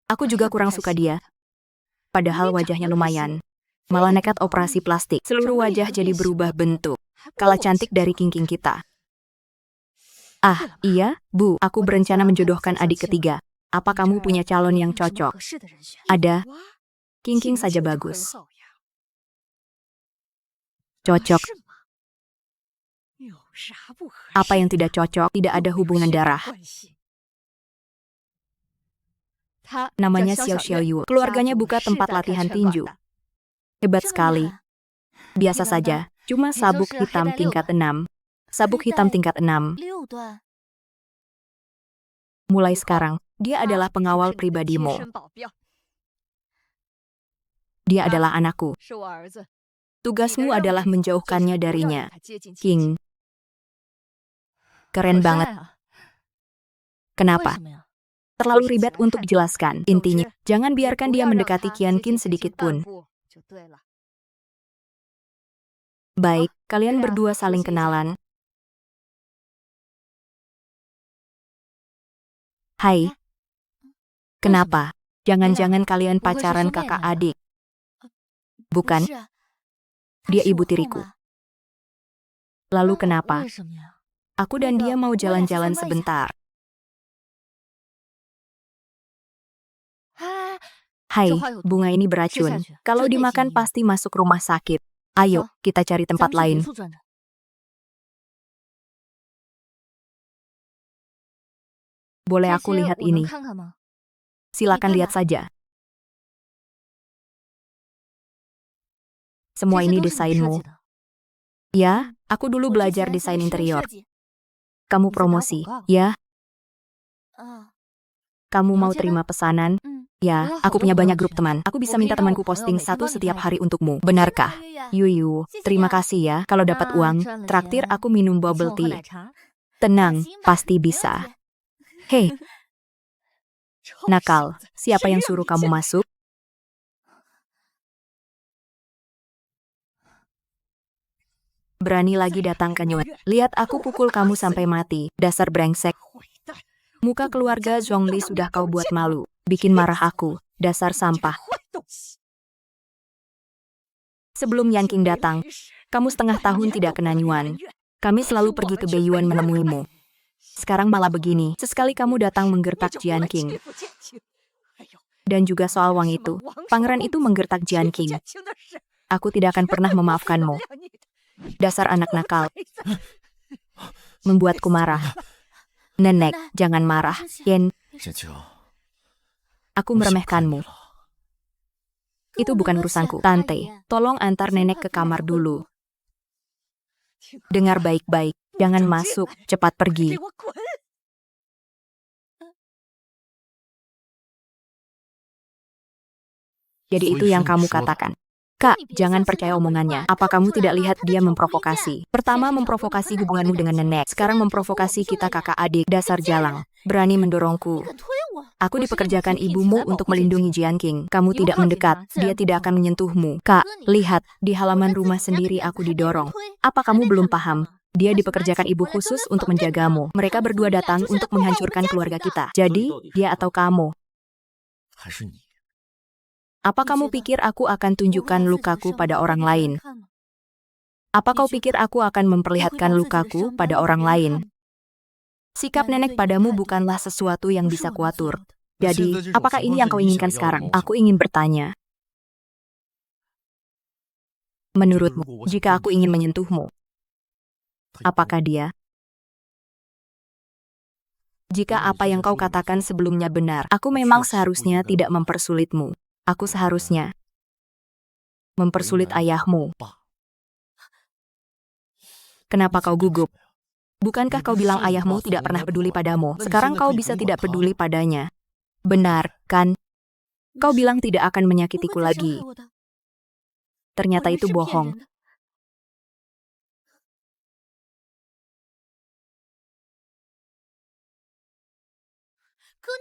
Aku juga kurang suka dia. Padahal wajahnya lumayan. Malah nekat operasi plastik. Seluruh wajah jadi berubah bentuk. Kalah cantik dari King kita. Ah, iya, Bu. Aku berencana menjodohkan adik ketiga. Apa kamu punya calon yang cocok? Ada. King saja bagus. Cocok. Apa yang tidak cocok? Tidak ada hubungan darah. Namanya Xiao Xiaoyu. Keluarganya buka tempat latihan tinju. Hebat sekali. Biasa saja. Cuma sabuk hitam tingkat 6. Sabuk hitam tingkat 6. Mulai sekarang, dia adalah pengawal pribadimu. Dia adalah anakku. Tugasmu adalah menjauhkannya darinya. King. Keren banget. Kenapa? Terlalu ribet untuk dijelaskan. Intinya, jangan biarkan dia mendekati Qianqin sedikit pun. Baik, kalian berdua saling kenalan. Hai. Kenapa? Jangan-jangan kalian pacaran kakak adik. Bukan? Dia ibu tiriku. Lalu kenapa? Aku dan dia mau jalan-jalan sebentar. Hai, bunga ini beracun. Kalau dimakan pasti masuk rumah sakit. Ayo, kita cari tempat lain. Boleh aku lihat ini? Silakan lihat saja. Semua ini desainmu. Ya, aku dulu belajar desain interior. Kamu promosi, ya? Kamu mau terima pesanan? Ya, aku punya banyak grup teman. Aku bisa minta temanku posting satu setiap hari untukmu. Benarkah? Yuyu, terima kasih ya. Kalau dapat uang, traktir aku minum bubble tea. Tenang, pasti bisa. Hei, nakal, siapa yang suruh kamu masuk? Berani lagi datang ke Nyuan. Lihat aku pukul kamu sampai mati, dasar brengsek. Muka keluarga Zhongli sudah kau buat malu. Bikin marah aku, dasar sampah. Sebelum Yanqing datang, kamu setengah tahun tidak kena Nyuan. Kami selalu pergi ke Beiyuan menemuimu. Sekarang malah begini, sesekali kamu datang menggertak Jianqing. Dan juga soal uang itu, pangeran itu menggertak Jianqing. Aku tidak akan pernah memaafkanmu. Dasar anak nakal. Membuatku marah. Nenek, jangan marah. Yen, aku meremehkanmu. Itu bukan urusanku. Tante, tolong antar nenek ke kamar dulu. Dengar baik-baik. Jangan masuk, cepat pergi. Jadi itu yang kamu katakan. Kak, jangan percaya omongannya. Apa kamu tidak lihat dia memprovokasi? Pertama memprovokasi hubunganmu dengan nenek. Sekarang memprovokasi kita kakak adik. Dasar jalang. Berani mendorongku. Aku dipekerjakan ibumu untuk melindungi Jianqing. Kamu tidak mendekat, dia tidak akan menyentuhmu. Kak, lihat, di halaman rumah sendiri aku didorong. Apa kamu belum paham? Dia dipekerjakan ibu khusus untuk menjagamu. Mereka berdua datang untuk menghancurkan keluarga kita. Jadi, dia atau kamu? Apa kamu pikir aku akan tunjukkan lukaku pada orang lain? Apa kau pikir aku akan memperlihatkan lukaku pada orang lain? Sikap nenek padamu bukanlah sesuatu yang bisa kuatur. Jadi, apakah ini yang kau inginkan sekarang? Aku ingin bertanya. Menurutmu, jika aku ingin menyentuhmu, apakah dia? Jika apa yang kau katakan sebelumnya benar, aku memang seharusnya tidak mempersulitmu. Aku seharusnya mempersulit ayahmu. Kenapa kau gugup? Bukankah kau bilang ayahmu tidak pernah peduli padamu? Sekarang kau bisa tidak peduli padanya. Benar, kan? Kau bilang tidak akan menyakitiku lagi. Ternyata itu bohong.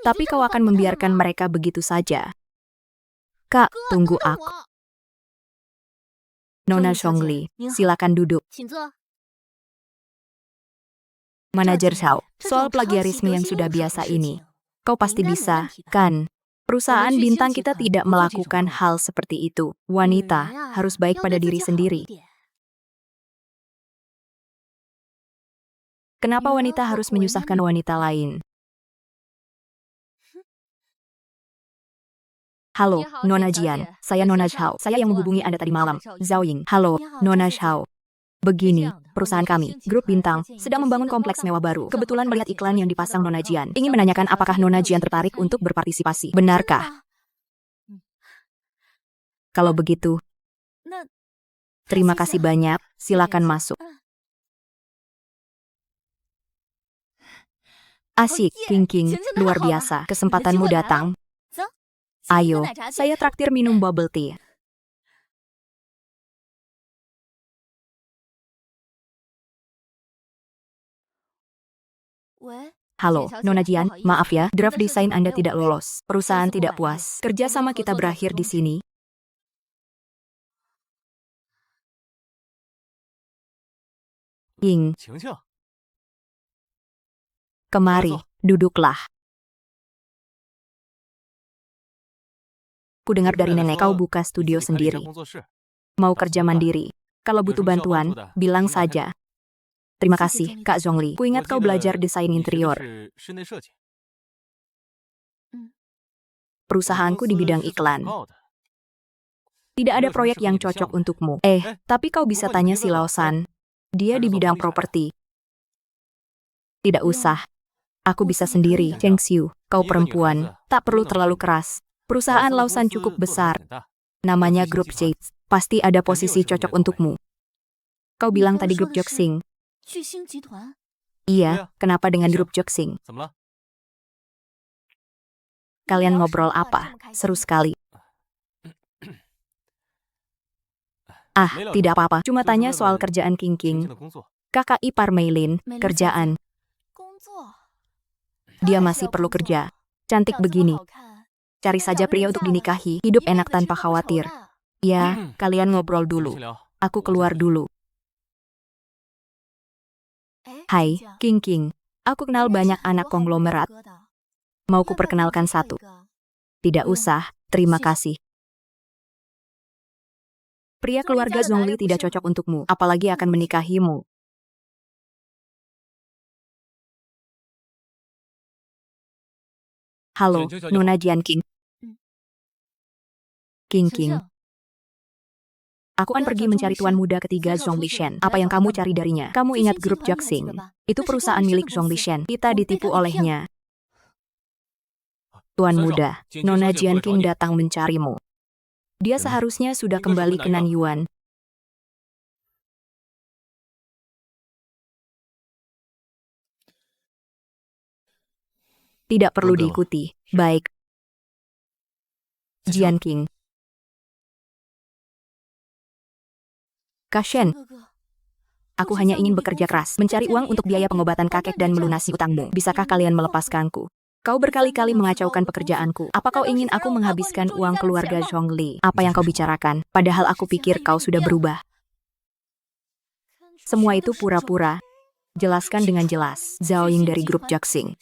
Tapi kau akan membiarkan mereka begitu saja. Kak, tunggu aku. Nona Zhongli, silakan duduk. Manajer Xiao, soal plagiarisme yang sudah biasa ini. Kau pasti bisa, kan? Perusahaan bintang kita tidak melakukan hal seperti itu. Wanita harus baik pada diri sendiri. Kenapa wanita harus menyusahkan wanita lain? Halo, Nona Jian. Saya Nona Xiao. Saya yang menghubungi Anda tadi malam. Zhao Ying. Halo, Nona Xiao. Begini, perusahaan kami, Grup Bintang, sedang membangun kompleks mewah baru. Kebetulan melihat iklan yang dipasang Nona Jian. Ingin menanyakan apakah Nona Jian tertarik untuk berpartisipasi. Benarkah? Kalau begitu, terima kasih banyak. Silakan masuk. Asik, King, luar biasa. Kesempatanmu datang. Ayo, saya traktir minum bubble tea. Halo, Nona Jian, maaf ya, draft desain Anda tidak lolos. Perusahaan tidak puas. Kerja sama kita berakhir di sini. Ying, kemari, duduklah. Ku dengar dari nenek kau buka studio sendiri. Mau kerja mandiri. Kalau butuh bantuan, bilang saja. Terima kasih, Kak Zhongli. Ku ingat kau belajar desain interior. Perusahaanku di bidang iklan. Tidak ada proyek yang cocok untukmu. Tapi kau bisa tanya si Laosan. Dia di bidang properti. Tidak usah. Aku bisa sendiri. Cheng Xiu, kau perempuan. Tak perlu terlalu keras. Perusahaan Laosan cukup besar. Namanya Grup Jade. Pasti ada posisi cocok untukmu. Kau bilang tadi Grup Joxing. Iya, kenapa dengan Grup Joxing? Kalian ngobrol apa? Seru sekali. Tidak apa-apa. Cuma tanya soal kerjaan King. Kakak ipar Meilin, kerjaan. Dia masih perlu kerja. Cantik begini. Cari saja pria untuk dinikahi. Hidup enak tanpa khawatir. Ya, kalian ngobrol dulu. Aku keluar dulu. Hai, King. Aku kenal banyak anak konglomerat. Mau ku perkenalkan satu? Tidak usah, terima kasih. Pria keluarga Zhongli tidak cocok untukmu, apalagi akan menikahimu. Halo, Nona Jian King. Aku akan pergi mencari tuan muda ketiga Zhongli Shen. Apa yang kamu cari darinya? Kamu ingat Grup Joxing? Itu perusahaan milik Zhongli Shen. Kita ditipu olehnya. Tuan muda, Nona Jian King datang mencarimu. Dia seharusnya sudah kembali ke Nanyuan. Tidak perlu diikuti. Baik. Jian King. Kashen. Aku hanya ingin bekerja keras, mencari uang untuk biaya pengobatan kakek dan melunasi utangmu. Bisakah kalian melepaskanku? Kau berkali-kali mengacaukan pekerjaanku. Apa kau ingin aku menghabiskan uang keluarga Zhongli? Apa yang kau bicarakan? Padahal aku pikir kau sudah berubah. Semua itu pura-pura. Jelaskan dengan jelas. Zhao Ying dari Grup Joxing.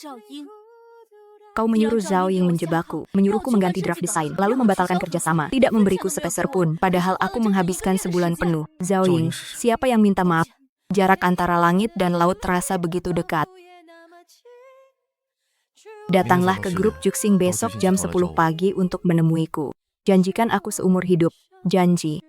Kau menyuruh Zhao Ying menjebakku, menyuruhku mengganti draft desain, lalu membatalkan kerjasama, tidak memberiku sepeser pun, padahal aku menghabiskan sebulan penuh. Zhao Ying, siapa yang minta maaf? Jarak antara langit dan laut terasa begitu dekat. Datanglah ke Grup Joxing besok jam 10 pagi untuk menemuiku. Janjikan aku seumur hidup. Janji.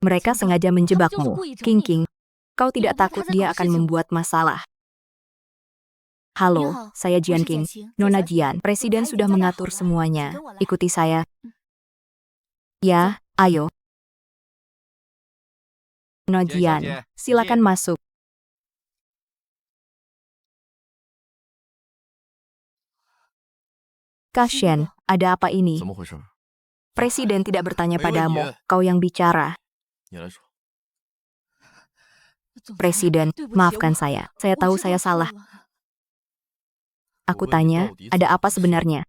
Mereka sengaja menjebakmu, King. Kau tidak takut dia akan membuat masalah? Halo, saya Jian King. Nona Jian, Presiden sudah mengatur semuanya. Ikuti saya. Ya, ayo. Nona Jian, silakan masuk. Kashen, ada apa ini? Presiden tidak bertanya padamu, kau yang bicara. Presiden, maafkan saya. Saya tahu saya salah. Aku tanya, ada apa sebenarnya?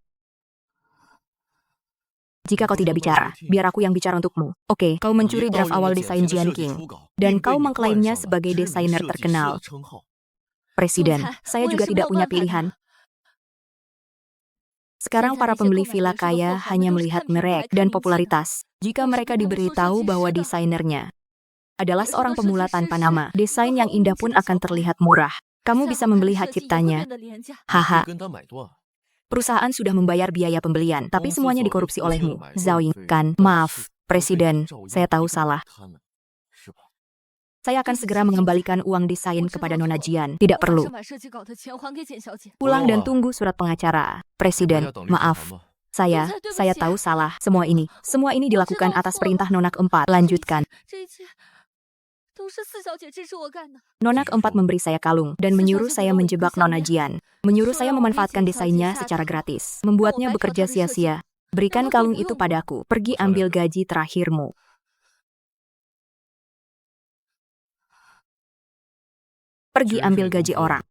Jika kau tidak bicara, biar aku yang bicara untukmu. Oke, kau mencuri draft awal desain Jian King. Dan kau mengklaimnya sebagai desainer terkenal. Presiden, saya juga tidak punya pilihan. Sekarang para pembeli villa kaya hanya melihat merek dan popularitas. Jika mereka diberitahu bahwa desainernya adalah seorang pemula tanpa nama, desain yang indah pun akan terlihat murah. Kamu bisa membeli hak ciptanya. Haha. Perusahaan sudah membayar biaya pembelian, tapi semuanya dikorupsi olehmu. Zhao Ying, kan? Maaf, Presiden, saya tahu salah. Saya akan segera mengembalikan uang desain kepada Nona Jian. Tidak perlu. Pulang dan tunggu surat pengacara. Presiden, maaf. Saya tahu salah. Semua ini dilakukan atas perintah Nona keempat. Lanjutkan. Nona keempat memberi saya kalung dan menyuruh saya menjebak Nona Jian. Menyuruh saya memanfaatkan desainnya secara gratis. Membuatnya bekerja sia-sia. Berikan kalung itu padaku. Pergi ambil gaji terakhirmu. Pergi ambil gaji orang.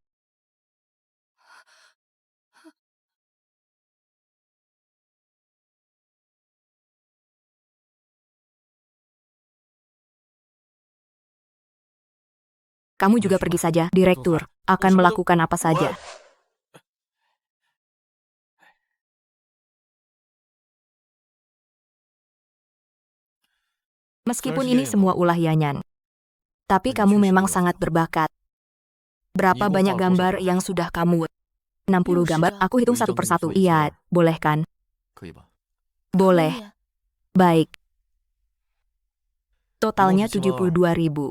Kamu juga pergi saja, Direktur. Akan melakukan apa saja. Meskipun ini semua ulah Yanyan. Tapi kamu memang sangat berbakat. Berapa banyak gambar yang sudah kamu? 60 gambar, aku hitung satu persatu. Iya, boleh kan? Boleh. Baik. Totalnya 72.000.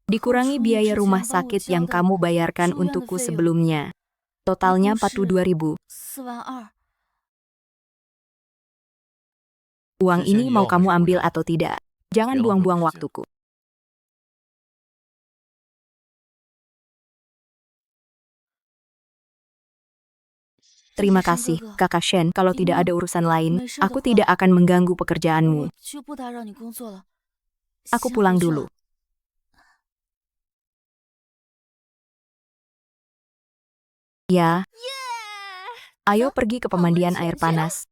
Dikurangi biaya rumah sakit yang kamu bayarkan untukku sebelumnya. Totalnya 42.000. Uang ini mau kamu ambil atau tidak? Jangan buang-buang waktuku. Terima kasih, Kakak Shen. Kalau tidak ada urusan lain, aku tidak akan mengganggu pekerjaanmu. Aku pulang dulu. Ya. Ayo pergi ke pemandian air panas.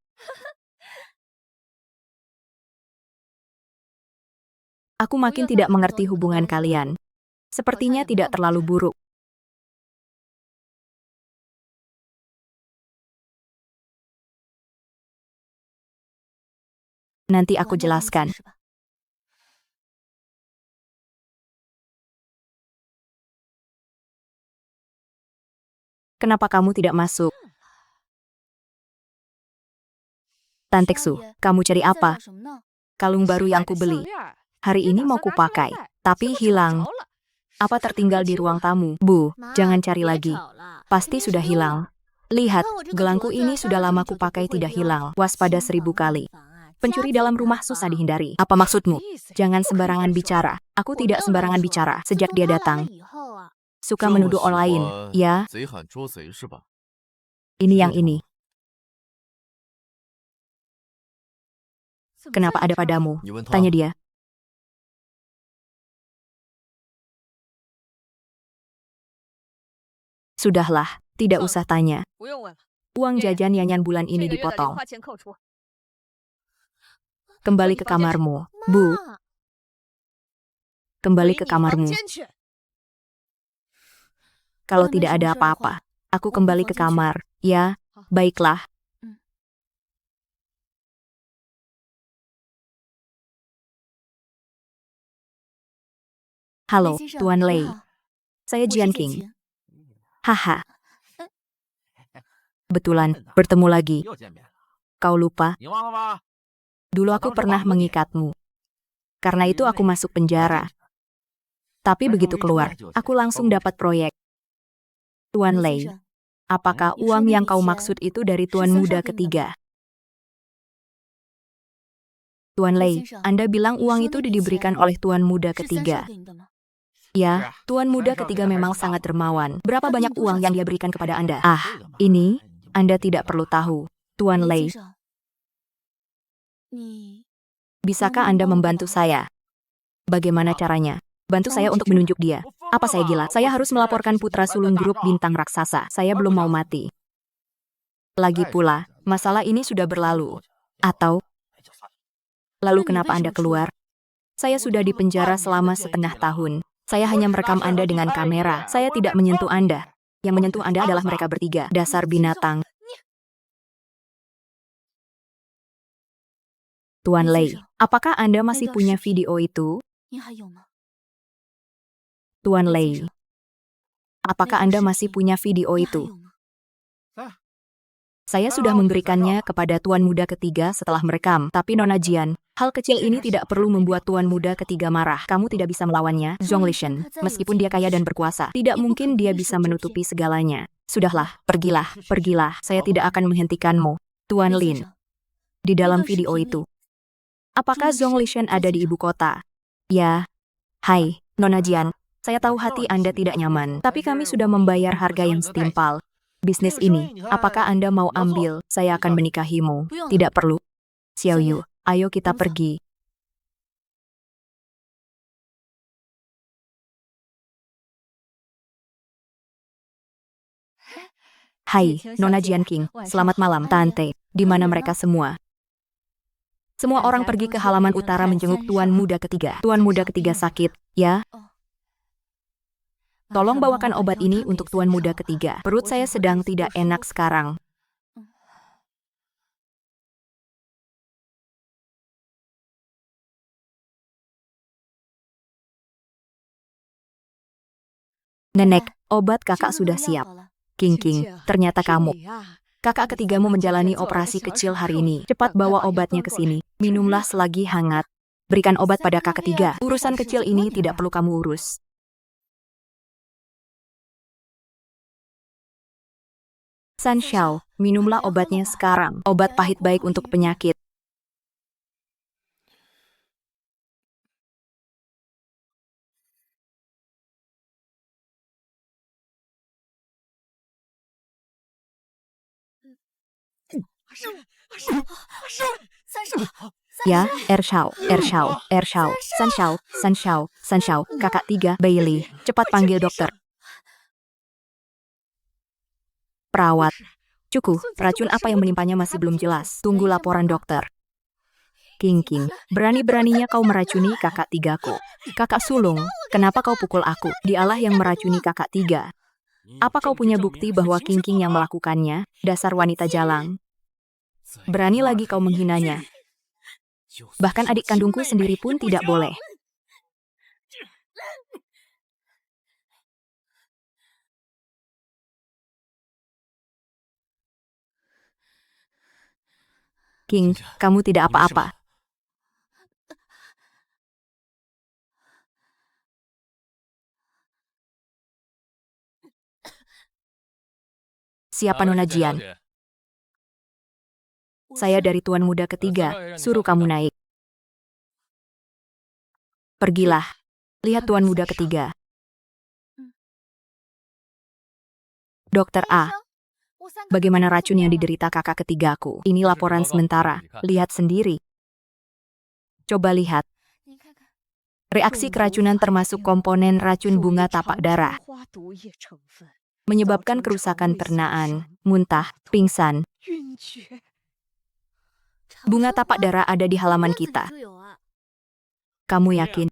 Aku makin tidak mengerti hubungan kalian. Sepertinya tidak terlalu buruk. Nanti aku jelaskan. Kenapa kamu tidak masuk? Tante Xu, kamu cari apa? Kalung baru yang kubeli. Hari ini mau kupakai, tapi hilang. Apa tertinggal di ruang tamu? Bu, jangan cari lagi. Pasti sudah hilang. Lihat, gelangku ini sudah lama kupakai tidak hilang. Waspada 1000 kali. Pencuri dalam rumah susah dihindari. Apa maksudmu? Jangan sembarangan bicara. Aku tidak sembarangan bicara sejak dia datang. Suka menuduh orang lain, ya? Ini yang ini. Kenapa ada padamu? Tanya dia. Sudahlah, tidak usah tanya. Uang jajan Yanyan bulan ini dipotong. Kembali ke kamarmu, Bu. Kembali ke kamarmu. Kalau tidak ada apa-apa, aku kembali ke kamar, ya? Baiklah. Halo, Tuan Lei. Saya Jian King. Haha. Betulan, bertemu lagi. Kau lupa? Dulu aku pernah mengikatmu. Karena itu aku masuk penjara. Tapi begitu keluar, aku langsung dapat proyek. Tuan Lei, apakah uang yang kau maksud itu dari Tuan Muda ketiga? Tuan Lei, Anda bilang uang itu diberikan oleh Tuan Muda ketiga. Ya, Tuan Muda ketiga memang sangat dermawan. Berapa banyak uang yang dia berikan kepada Anda? Ah, ini Anda tidak perlu tahu, Tuan Lei. Bisakah Anda membantu saya? Bagaimana caranya? Bantu saya untuk menunjuk dia. Apa saya gila? Saya harus melaporkan putra sulung grup bintang raksasa. Saya belum mau mati. Lagi pula, masalah ini sudah berlalu. Atau, lalu kenapa Anda keluar? Saya sudah di penjara selama setengah tahun. Saya hanya merekam Anda dengan kamera. Saya tidak menyentuh Anda. Yang menyentuh Anda adalah mereka bertiga. Dasar binatang. Tuan Lei, apakah Anda masih punya video itu? Tuan Lei, apakah Anda masih punya video itu? Saya sudah memberikannya kepada Tuan Muda Ketiga setelah merekam, tapi Nona Jian, hal kecil ini tidak perlu membuat Tuan Muda Ketiga marah. Kamu tidak bisa melawannya, Zhonglishan. Meskipun dia kaya dan berkuasa, tidak mungkin dia bisa menutupi segalanya. Sudahlah, pergilah, pergilah. Saya tidak akan menghentikanmu. Tuan Lin, di dalam video itu, apakah Zhonglishan ada di ibu kota? Ya. Hai, Nona Jian. Saya tahu hati Anda tidak nyaman, tapi kami sudah membayar harga yang setimpal. Bisnis ini, apakah Anda mau ambil? Saya akan menikahimu. Tidak perlu. Xiao Yu, ayo kita pergi. Hai, Nona Jian King. Selamat malam, Tante. Di mana mereka semua? Semua orang pergi ke halaman utara menjenguk Tuan Muda Ketiga. Tuan Muda Ketiga sakit, ya? Tolong bawakan obat ini untuk Tuan Muda Ketiga. Perut saya sedang tidak enak sekarang. Nenek, obat kakak sudah siap. King, ternyata kamu. Kakak ketigamu menjalani operasi kecil hari ini. Cepat bawa obatnya ke sini. Minumlah selagi hangat. Berikan obat pada kakak ketiga. Urusan kecil ini tidak perlu kamu urus. San Xiao, minumlah obatnya sekarang. Obat pahit baik untuk penyakit. Ya, Ershao, San Xiao, kakak tiga, Bailey. Cepat panggil dokter. Perawat. Cukup, racun apa yang menimpanya masih belum jelas. Tunggu laporan dokter. King, berani-beraninya kau meracuni kakak tigaku. Kakak sulung, kenapa kau pukul aku? Dialah yang meracuni kakak tiga. Apa kau punya bukti bahwa King yang melakukannya? Dasar wanita jalang. Berani lagi kau menghinanya. Bahkan adik kandungku sendiri pun tidak boleh. King, kamu tidak apa-apa. Siapa Nona Jian? Saya dari Tuan Muda Ketiga, suruh kamu naik. Pergilah, lihat Tuan Muda Ketiga. Dokter A, bagaimana racun yang diderita kakak ketigaku? Ini laporan sementara, lihat sendiri. Coba lihat. Reaksi keracunan termasuk komponen racun bunga tapak darah. Menyebabkan kerusakan pencernaan, muntah, pingsan. Bunga tapak darah ada di halaman kita. Kamu yakin?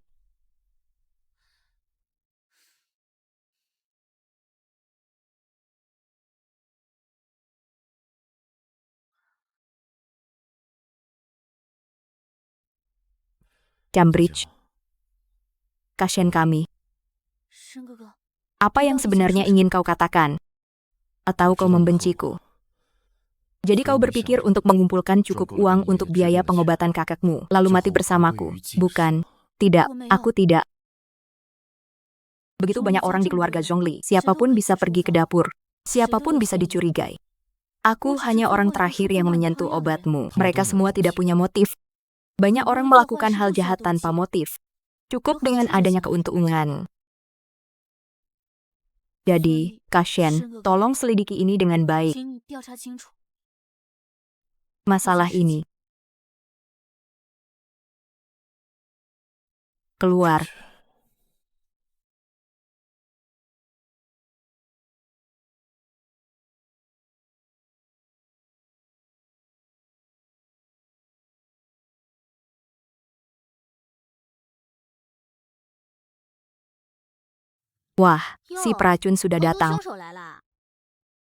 Cambridge. Kasihan kami. Apa yang sebenarnya ingin kau katakan? Atau kau membenciku? Jadi kau berpikir untuk mengumpulkan cukup uang untuk biaya pengobatan kakekmu, lalu mati bersamaku? Bukan. Tidak, aku tidak. Begitu banyak orang di keluarga Zhongli, siapapun bisa pergi ke dapur. Siapapun bisa dicurigai. Aku hanya orang terakhir yang menyentuh obatmu. Mereka semua tidak punya motif. Banyak orang melakukan hal jahat tanpa motif. Cukup dengan adanya keuntungan. Jadi, Kashen, tolong selidiki ini dengan baik. Masalah ini. Keluar. Wah, si peracun sudah datang.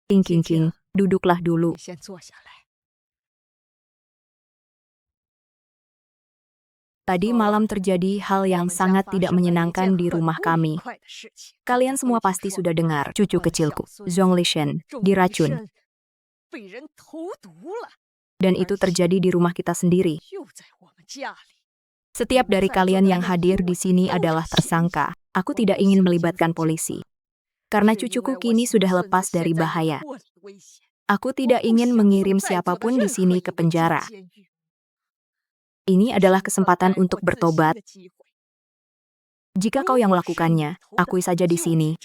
King, king, king, duduklah dulu. Tadi malam terjadi hal yang sangat tidak menyenangkan di rumah kami. Kalian semua pasti sudah dengar, cucu kecilku, Zhonglishan, diracun. Dan itu terjadi di rumah kita sendiri. Setiap dari kalian yang hadir di sini adalah tersangka. Aku tidak ingin melibatkan polisi. Karena cucuku kini sudah lepas dari bahaya. Aku tidak ingin mengirim siapapun di sini ke penjara. Ini adalah kesempatan untuk bertobat. Jika kau yang melakukannya, akui saja di sini.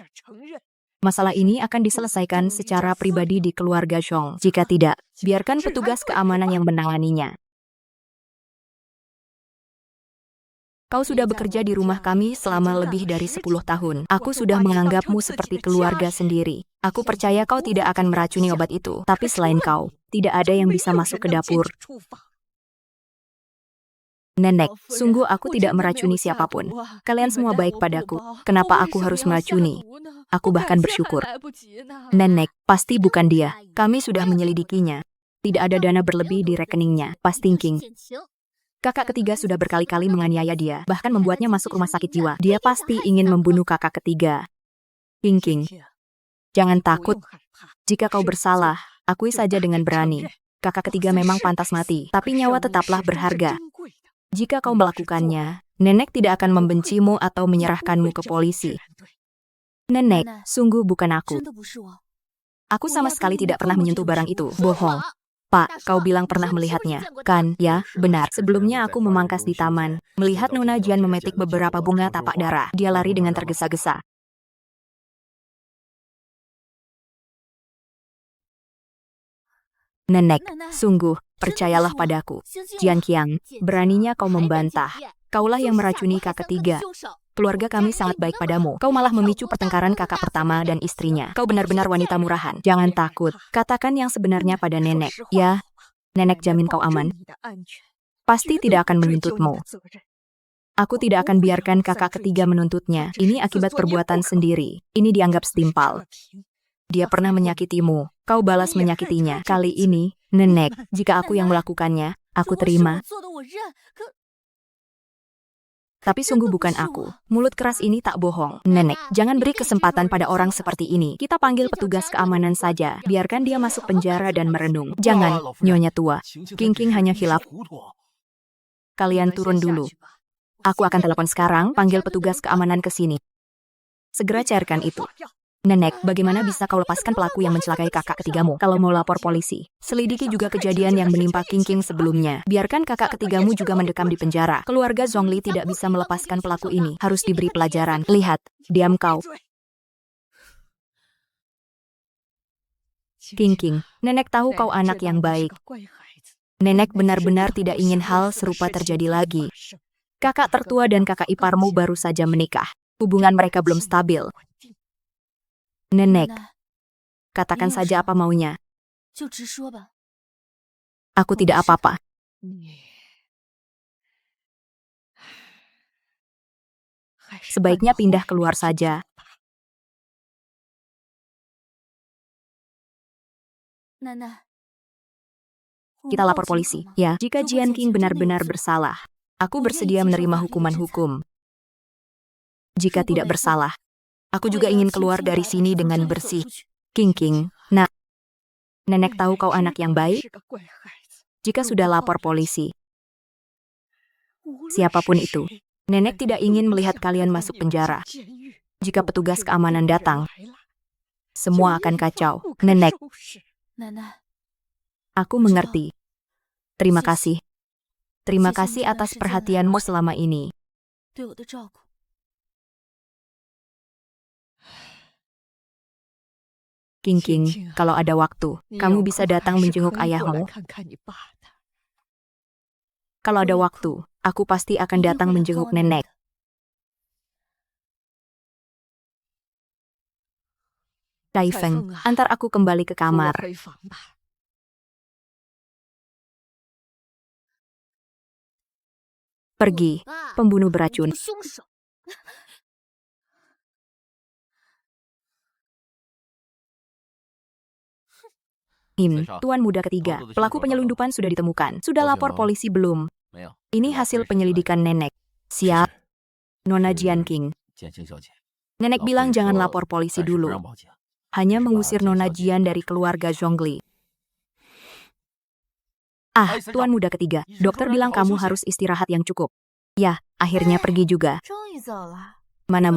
Masalah ini akan diselesaikan secara pribadi di keluarga Zhong. Jika tidak, biarkan petugas keamanan yang menanganinya. Kau sudah bekerja di rumah kami selama lebih dari 10 tahun. Aku sudah menganggapmu seperti keluarga sendiri. Aku percaya kau tidak akan meracuni obat itu. Tapi selain kau, tidak ada yang bisa masuk ke dapur. Nenek, sungguh aku tidak meracuni siapapun. Kalian semua baik padaku. Kenapa aku harus meracuni? Aku bahkan bersyukur. Nenek, pasti bukan dia. Kami sudah menyelidikinya. Tidak ada dana berlebih di rekeningnya. Pasti King. Kakak ketiga sudah berkali-kali menganiaya dia, bahkan membuatnya masuk rumah sakit jiwa. Dia pasti ingin membunuh kakak ketiga. King, jangan takut. Jika kau bersalah, akui saja dengan berani. Kakak ketiga memang pantas mati, tapi nyawa tetaplah berharga. Jika kau melakukannya, nenek tidak akan membencimu atau menyerahkanmu ke polisi. Nenek, sungguh bukan aku. Aku sama sekali tidak pernah menyentuh barang itu. Bohong. Pak, kau bilang pernah melihatnya. Kan, ya, benar. Sebelumnya aku memangkas di taman. Melihat Nona Jian memetik beberapa bunga tapak darah. Dia lari dengan tergesa-gesa. Nenek, sungguh, percayalah padaku. Jian Qiang, beraninya kau membantah. Kaulah yang meracuni kakak ketiga. Keluarga kami sangat baik padamu. Kau malah memicu pertengkaran kakak pertama dan istrinya. Kau benar-benar wanita murahan. Jangan takut. Katakan yang sebenarnya pada nenek. Ya, nenek jamin kau aman. Pasti tidak akan menuntutmu. Aku tidak akan biarkan kakak ketiga menuntutnya. Ini akibat perbuatan sendiri. Ini dianggap setimpal. Dia pernah menyakitimu. Kau balas menyakitinya. Kali ini, nenek, jika aku yang melakukannya, aku terima. Tapi sungguh bukan aku. Mulut keras ini tak bohong. Nenek, jangan beri kesempatan pada orang seperti ini. Kita panggil petugas keamanan saja. Biarkan dia masuk penjara dan merenung. Jangan, Nyonya tua. King hanya hilaf. Kalian turun dulu. Aku akan telepon sekarang, panggil petugas keamanan ke sini. Segera cairkan itu. Nenek, bagaimana bisa kau lepaskan pelaku yang mencelakai kakak ketigamu? Kalau mau lapor polisi, selidiki juga kejadian yang menimpa King sebelumnya. Biarkan kakak ketigamu juga mendekam di penjara. Keluarga Zhongli tidak bisa melepaskan pelaku ini. Harus diberi pelajaran. Lihat, diam kau. King, nenek tahu kau anak yang baik. Nenek benar-benar tidak ingin hal serupa terjadi lagi. Kakak tertua dan kakak iparmu baru saja menikah. Hubungan mereka belum stabil. Nenek, katakan saja apa maunya. Aku tidak apa-apa. Sebaiknya pindah keluar saja. Kita lapor polisi. Ya, jika Jian King benar-benar bersalah, aku bersedia menerima hukuman hukum. Jika tidak bersalah, aku juga ingin keluar dari sini dengan bersih. King, nah, nenek tahu kau anak yang baik. Jika sudah lapor polisi, siapapun itu, nenek tidak ingin melihat kalian masuk penjara. Jika petugas keamanan datang, semua akan kacau. Nenek, aku mengerti. Terima kasih. Terima kasih atas perhatianmu selama ini. King, kalau ada waktu, kamu bisa datang menjenguk ayahmu. Kalau ada waktu, aku pasti akan datang menjenguk nenek. Daifeng, antar aku kembali ke kamar. Pergi, pembunuh beracun. Tuan muda ketiga, pelaku penyelundupan sudah ditemukan. Sudah lapor polisi belum? Ini hasil penyelidikan nenek. Siap, Nona Jian King. Nenek bilang jangan lapor polisi dulu. Hanya mengusir Nona Jian dari keluarga Zhongli. Tuan muda ketiga, dokter bilang kamu harus istirahat yang cukup. Ya, akhirnya pergi juga. Mana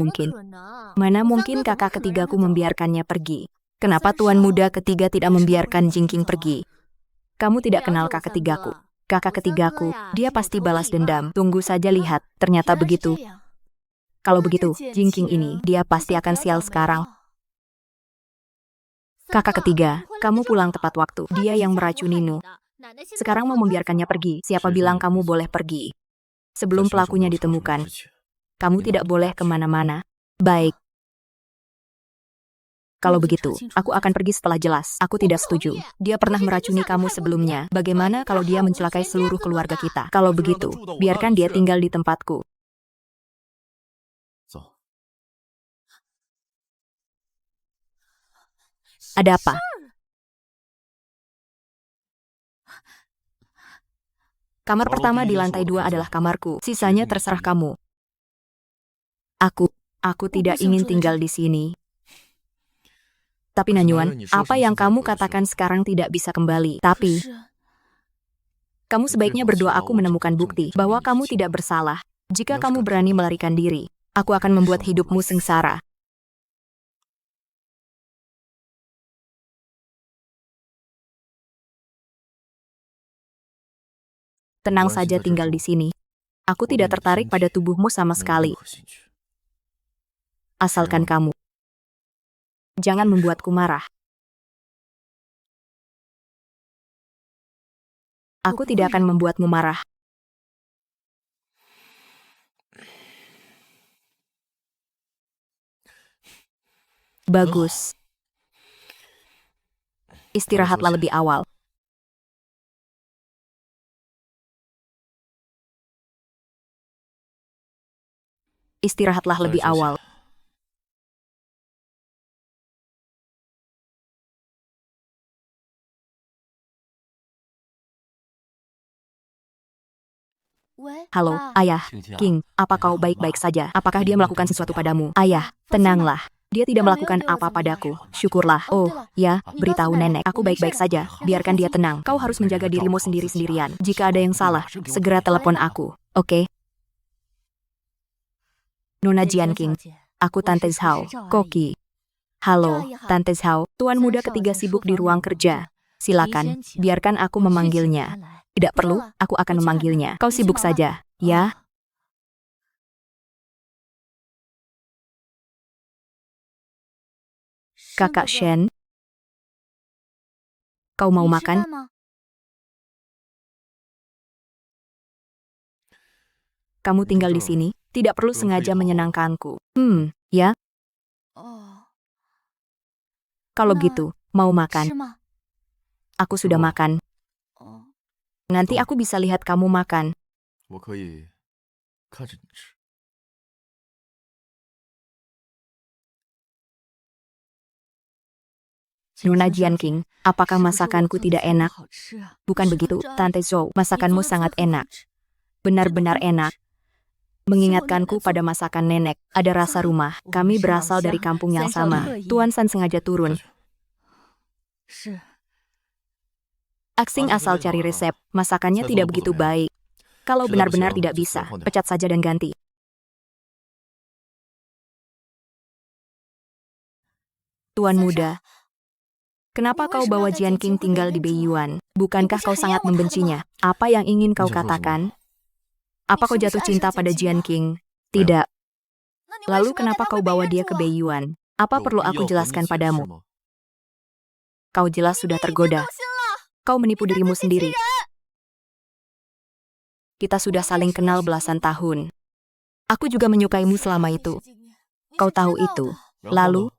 mungkin kakak ketigaku membiarkannya pergi. Kenapa tuan muda ketiga tidak membiarkan Jingking pergi? Kamu tidak kenal kakak ketigaku. Kakak ketigaku, dia pasti balas dendam. Tunggu saja lihat, ternyata begitu. Kalau begitu, Jingking ini, dia pasti akan sial sekarang. Kakak ketiga, kamu pulang tepat waktu. Dia yang meracunimu. Sekarang mau membiarkannya pergi. Siapa bilang kamu boleh pergi? Sebelum pelakunya ditemukan, kamu tidak boleh kemana-mana. Baik. Kalau begitu, aku akan pergi setelah jelas. Aku tidak setuju. Dia pernah meracuni kamu sebelumnya. Bagaimana kalau dia mencelakai seluruh keluarga kita? Kalau begitu, biarkan dia tinggal di tempatku. Ada apa? Kamar pertama di lantai 2 adalah kamarku. Sisanya terserah kamu. Aku tidak ingin tinggal di sini. Tapi Nanyuan, apa yang kamu katakan sekarang tidak bisa kembali. Tapi, kamu sebaiknya berdoa aku menemukan bukti bahwa kamu tidak bersalah. Jika kamu berani melarikan diri, aku akan membuat hidupmu sengsara. Tenang saja tinggal di sini. Aku tidak tertarik pada tubuhmu sama sekali. Asalkan kamu jangan membuatku marah. Aku tidak akan membuatmu marah. Bagus. Istirahatlah lebih awal. Istirahatlah lebih awal. Halo, Ayah. King, apa kau baik-baik saja? Apakah dia melakukan sesuatu padamu? Ayah, tenanglah. Dia tidak melakukan apa padaku. Syukurlah. Oh, ya, beritahu nenek. Aku baik-baik saja. Biarkan dia tenang. Kau harus menjaga dirimu sendiri-sendirian. Jika ada yang salah, segera telepon aku. Oke? Nona Jian King. Aku Tante Zhao. Koki. Halo, Tante Zhao. Tuan muda ketiga sibuk di ruang kerja. Silakan, biarkan aku memanggilnya. Tidak perlu, aku akan memanggilnya. Kau sibuk saja, ya? Kakak Shen, kau mau makan? Kamu tinggal di sini, tidak perlu sengaja menyenangkanku. Ya? Kalau gitu, mau makan? Aku sudah makan. Nanti aku bisa lihat kamu makan. Nona Jian King, apakah masakanku tidak enak? Bukan begitu, Tante Zhou, masakanmu sangat enak. Benar-benar enak. Mengingatkanku pada masakan nenek. Ada rasa rumah. Kami berasal dari kampung yang sama. Tuan San sengaja turun. Aksing asal cari resep, masakannya tidak begitu baik. Kalau benar-benar tidak bisa, pecat saja dan ganti. Tuan muda, kenapa kau bawa Jian King tinggal di Beiyuan? Bukankah kau sangat membencinya? Apa yang ingin kau katakan? Apa kau jatuh cinta pada Jian King? Tidak. Lalu kenapa kau bawa dia ke Beiyuan? Apa perlu aku jelaskan padamu? Kau jelas sudah tergoda. Kau menipu dirimu sendiri. Kita sudah saling kenal belasan tahun. Aku juga menyukaimu selama itu. Kau tahu itu. Lalu,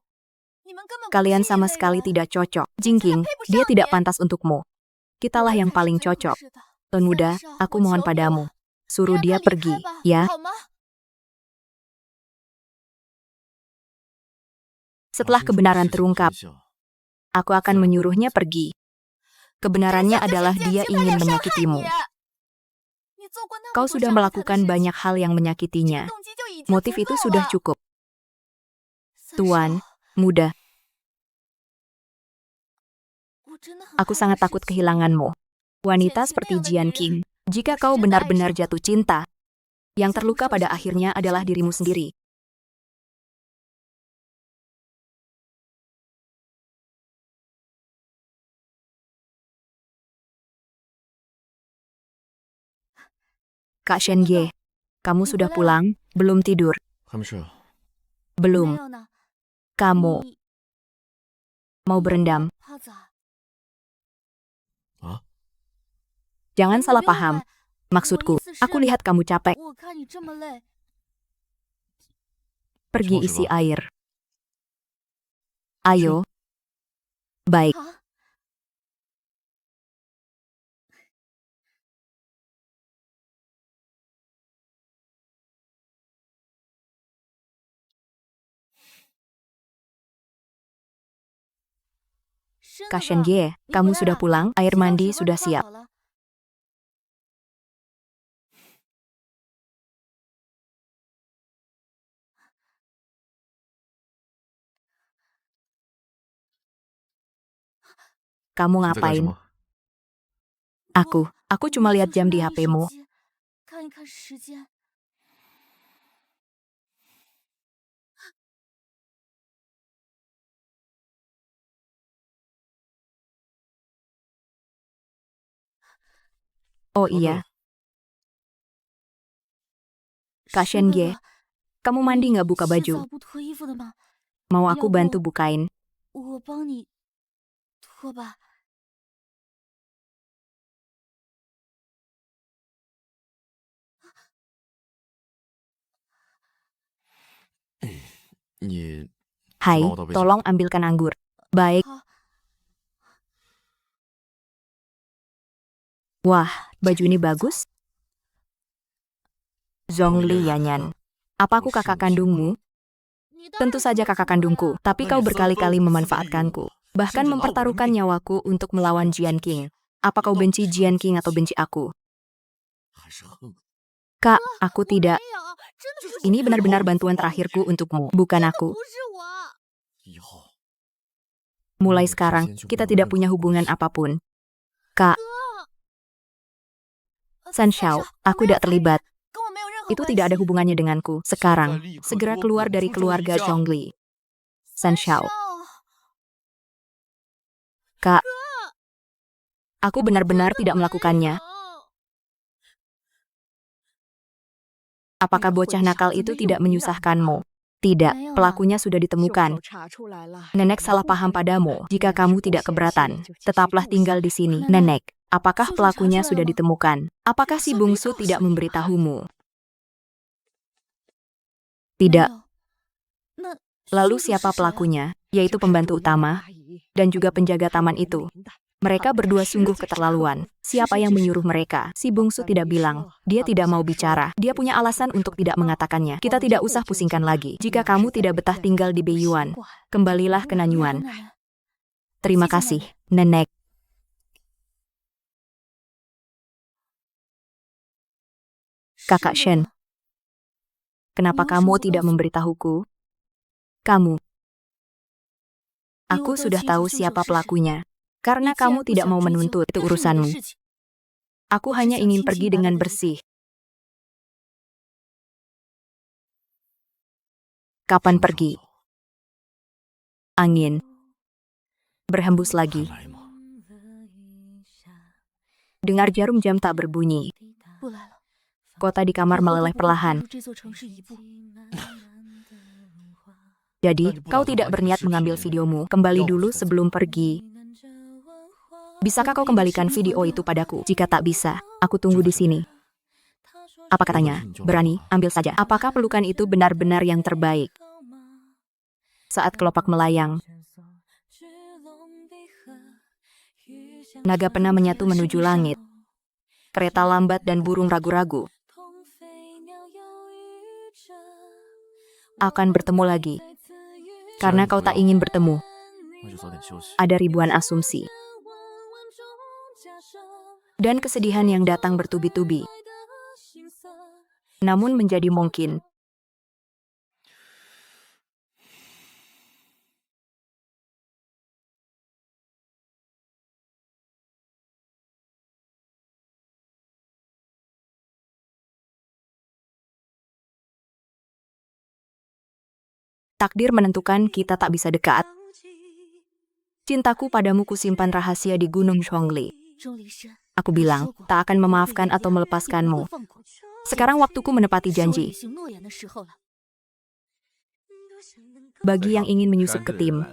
kalian sama sekali tidak cocok. Jingking, dia tidak pantas untukmu. Kitalah yang paling cocok. Tuan muda, aku mohon padamu. Suruh dia pergi, ya? Setelah kebenaran terungkap, aku akan menyuruhnya pergi. Kebenarannya adalah dia ingin menyakitimu. Kau sudah melakukan banyak hal yang menyakitinya. Motif itu sudah cukup. Tuan, muda. Aku sangat takut kehilanganmu. Wanita seperti Jian Qing. Jika kau benar-benar jatuh cinta, yang terluka pada akhirnya adalah dirimu sendiri. Kak Shen Ye, kamu sudah pulang? Belum tidur? 还没睡啊？ Belum. Kamu mau berendam? 啊？ Jangan salah paham. Maksudku, aku lihat kamu capek. Pergi isi air. Ayo. Baik. Kak Shen Ye, kamu sudah pulang? Air mandi sudah siap. Kamu 你在干什 ngapain? 么？ Aku cuma lihat jam di HP-mu. Oh 好的 iya, Kak Shen Ye, kamu mandi nggak buka baju? Mau aku bantu bukain?你 Hai, 帮我倒杯酒。 tolong ambilkan anggur. Baik. Wah, baju ini bagus. Zhongli Yanyan. Apa aku kakak kandungmu? Tentu saja kakak kandungku, tapi kau berkali-kali memanfaatkanku. Bahkan mempertaruhkan nyawaku untuk melawan Jian Qing. Apa kau benci Jian Qing atau benci aku? 还是恨我？ Kak, aku tidak. Ini benar-benar bantuan terakhirku untukmu, bukan aku. 以后 Mulai sekarang, kita tidak punya hubungan apapun. Kak, San Xiao, aku tidak terlibat. Itu tidak ada hubungannya denganku. Sekarang, segera keluar dari keluarga Zhongli. San Xiao. Kak, aku benar-benar tidak melakukannya. Apakah bocah nakal itu tidak menyusahkanmu? Tidak, pelakunya sudah ditemukan. Nenek salah paham padamu. Jika kamu tidak keberatan, tetaplah tinggal di sini. Nenek, apakah pelakunya sudah ditemukan? Apakah si bungsu tidak memberitahumu? Tidak. Lalu siapa pelakunya? Yaitu pembantu utama dan juga penjaga taman itu. Mereka berdua sungguh keterlaluan. Siapa yang menyuruh mereka? Si bungsu tidak bilang. Dia tidak mau bicara. Dia punya alasan untuk tidak mengatakannya. Kita tidak usah pusingkan lagi. Jika kamu tidak betah tinggal di Beiyuan, kembalilah ke Nanyuan. Terima kasih, Nenek. Kakak Shen, kenapa kamu tidak memberitahuku? Kamu. Aku sudah tahu siapa pelakunya. Karena kamu tidak mau menuntut, itu urusanmu. Aku hanya ingin pergi dengan bersih. Kapan pergi? Angin. Berhembus lagi. 还来吗？ Dengar jarum jam tak berbunyi. Kota di kamar meleleh perlahan. Jadi, kau tidak berniat mengambil videomu. Kembali dulu sebelum pergi. Bisakah kau kembalikan video itu padaku? Jika tak bisa, aku tunggu di sini. Apa katanya? Berani, ambil saja. Apakah pelukan itu benar-benar yang terbaik? Saat kelopak melayang, naga pena menyatu menuju langit. Kereta lambat dan burung ragu-ragu akan bertemu lagi. Karena kau tak ingin bertemu. 那就早点休息。 Ada ribuan asumsi. dan kesedihan yang datang bertubi-tubi. Namun menjadi mungkin. Takdir menentukan kita tak bisa dekat. Cintaku padamu kusimpan rahasia di Gunung Zhongli. Aku bilang, tak akan memaafkan atau melepaskanmu. Sekarang waktuku menepati janji. Bagi yang ingin menyusup ke tim,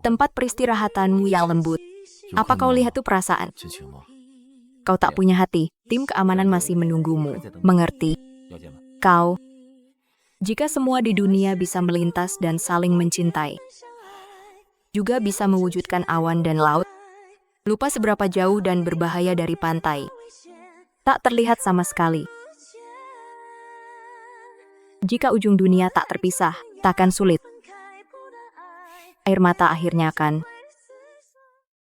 tempat peristirahatanmu yang lembut. Apa kau lihat tuh perasaan? 尽情吗？ Kau tak punya hati, tim keamanan masih menunggumu. Mengerti? 要见吗？ Kau, jika semua di dunia bisa melintas dan saling mencintai, juga bisa mewujudkan awan dan laut, lupa seberapa jauh dan berbahaya dari pantai. Tak terlihat sama sekali. Jika ujung dunia tak terpisah, takkan sulit. Air mata akhirnya akan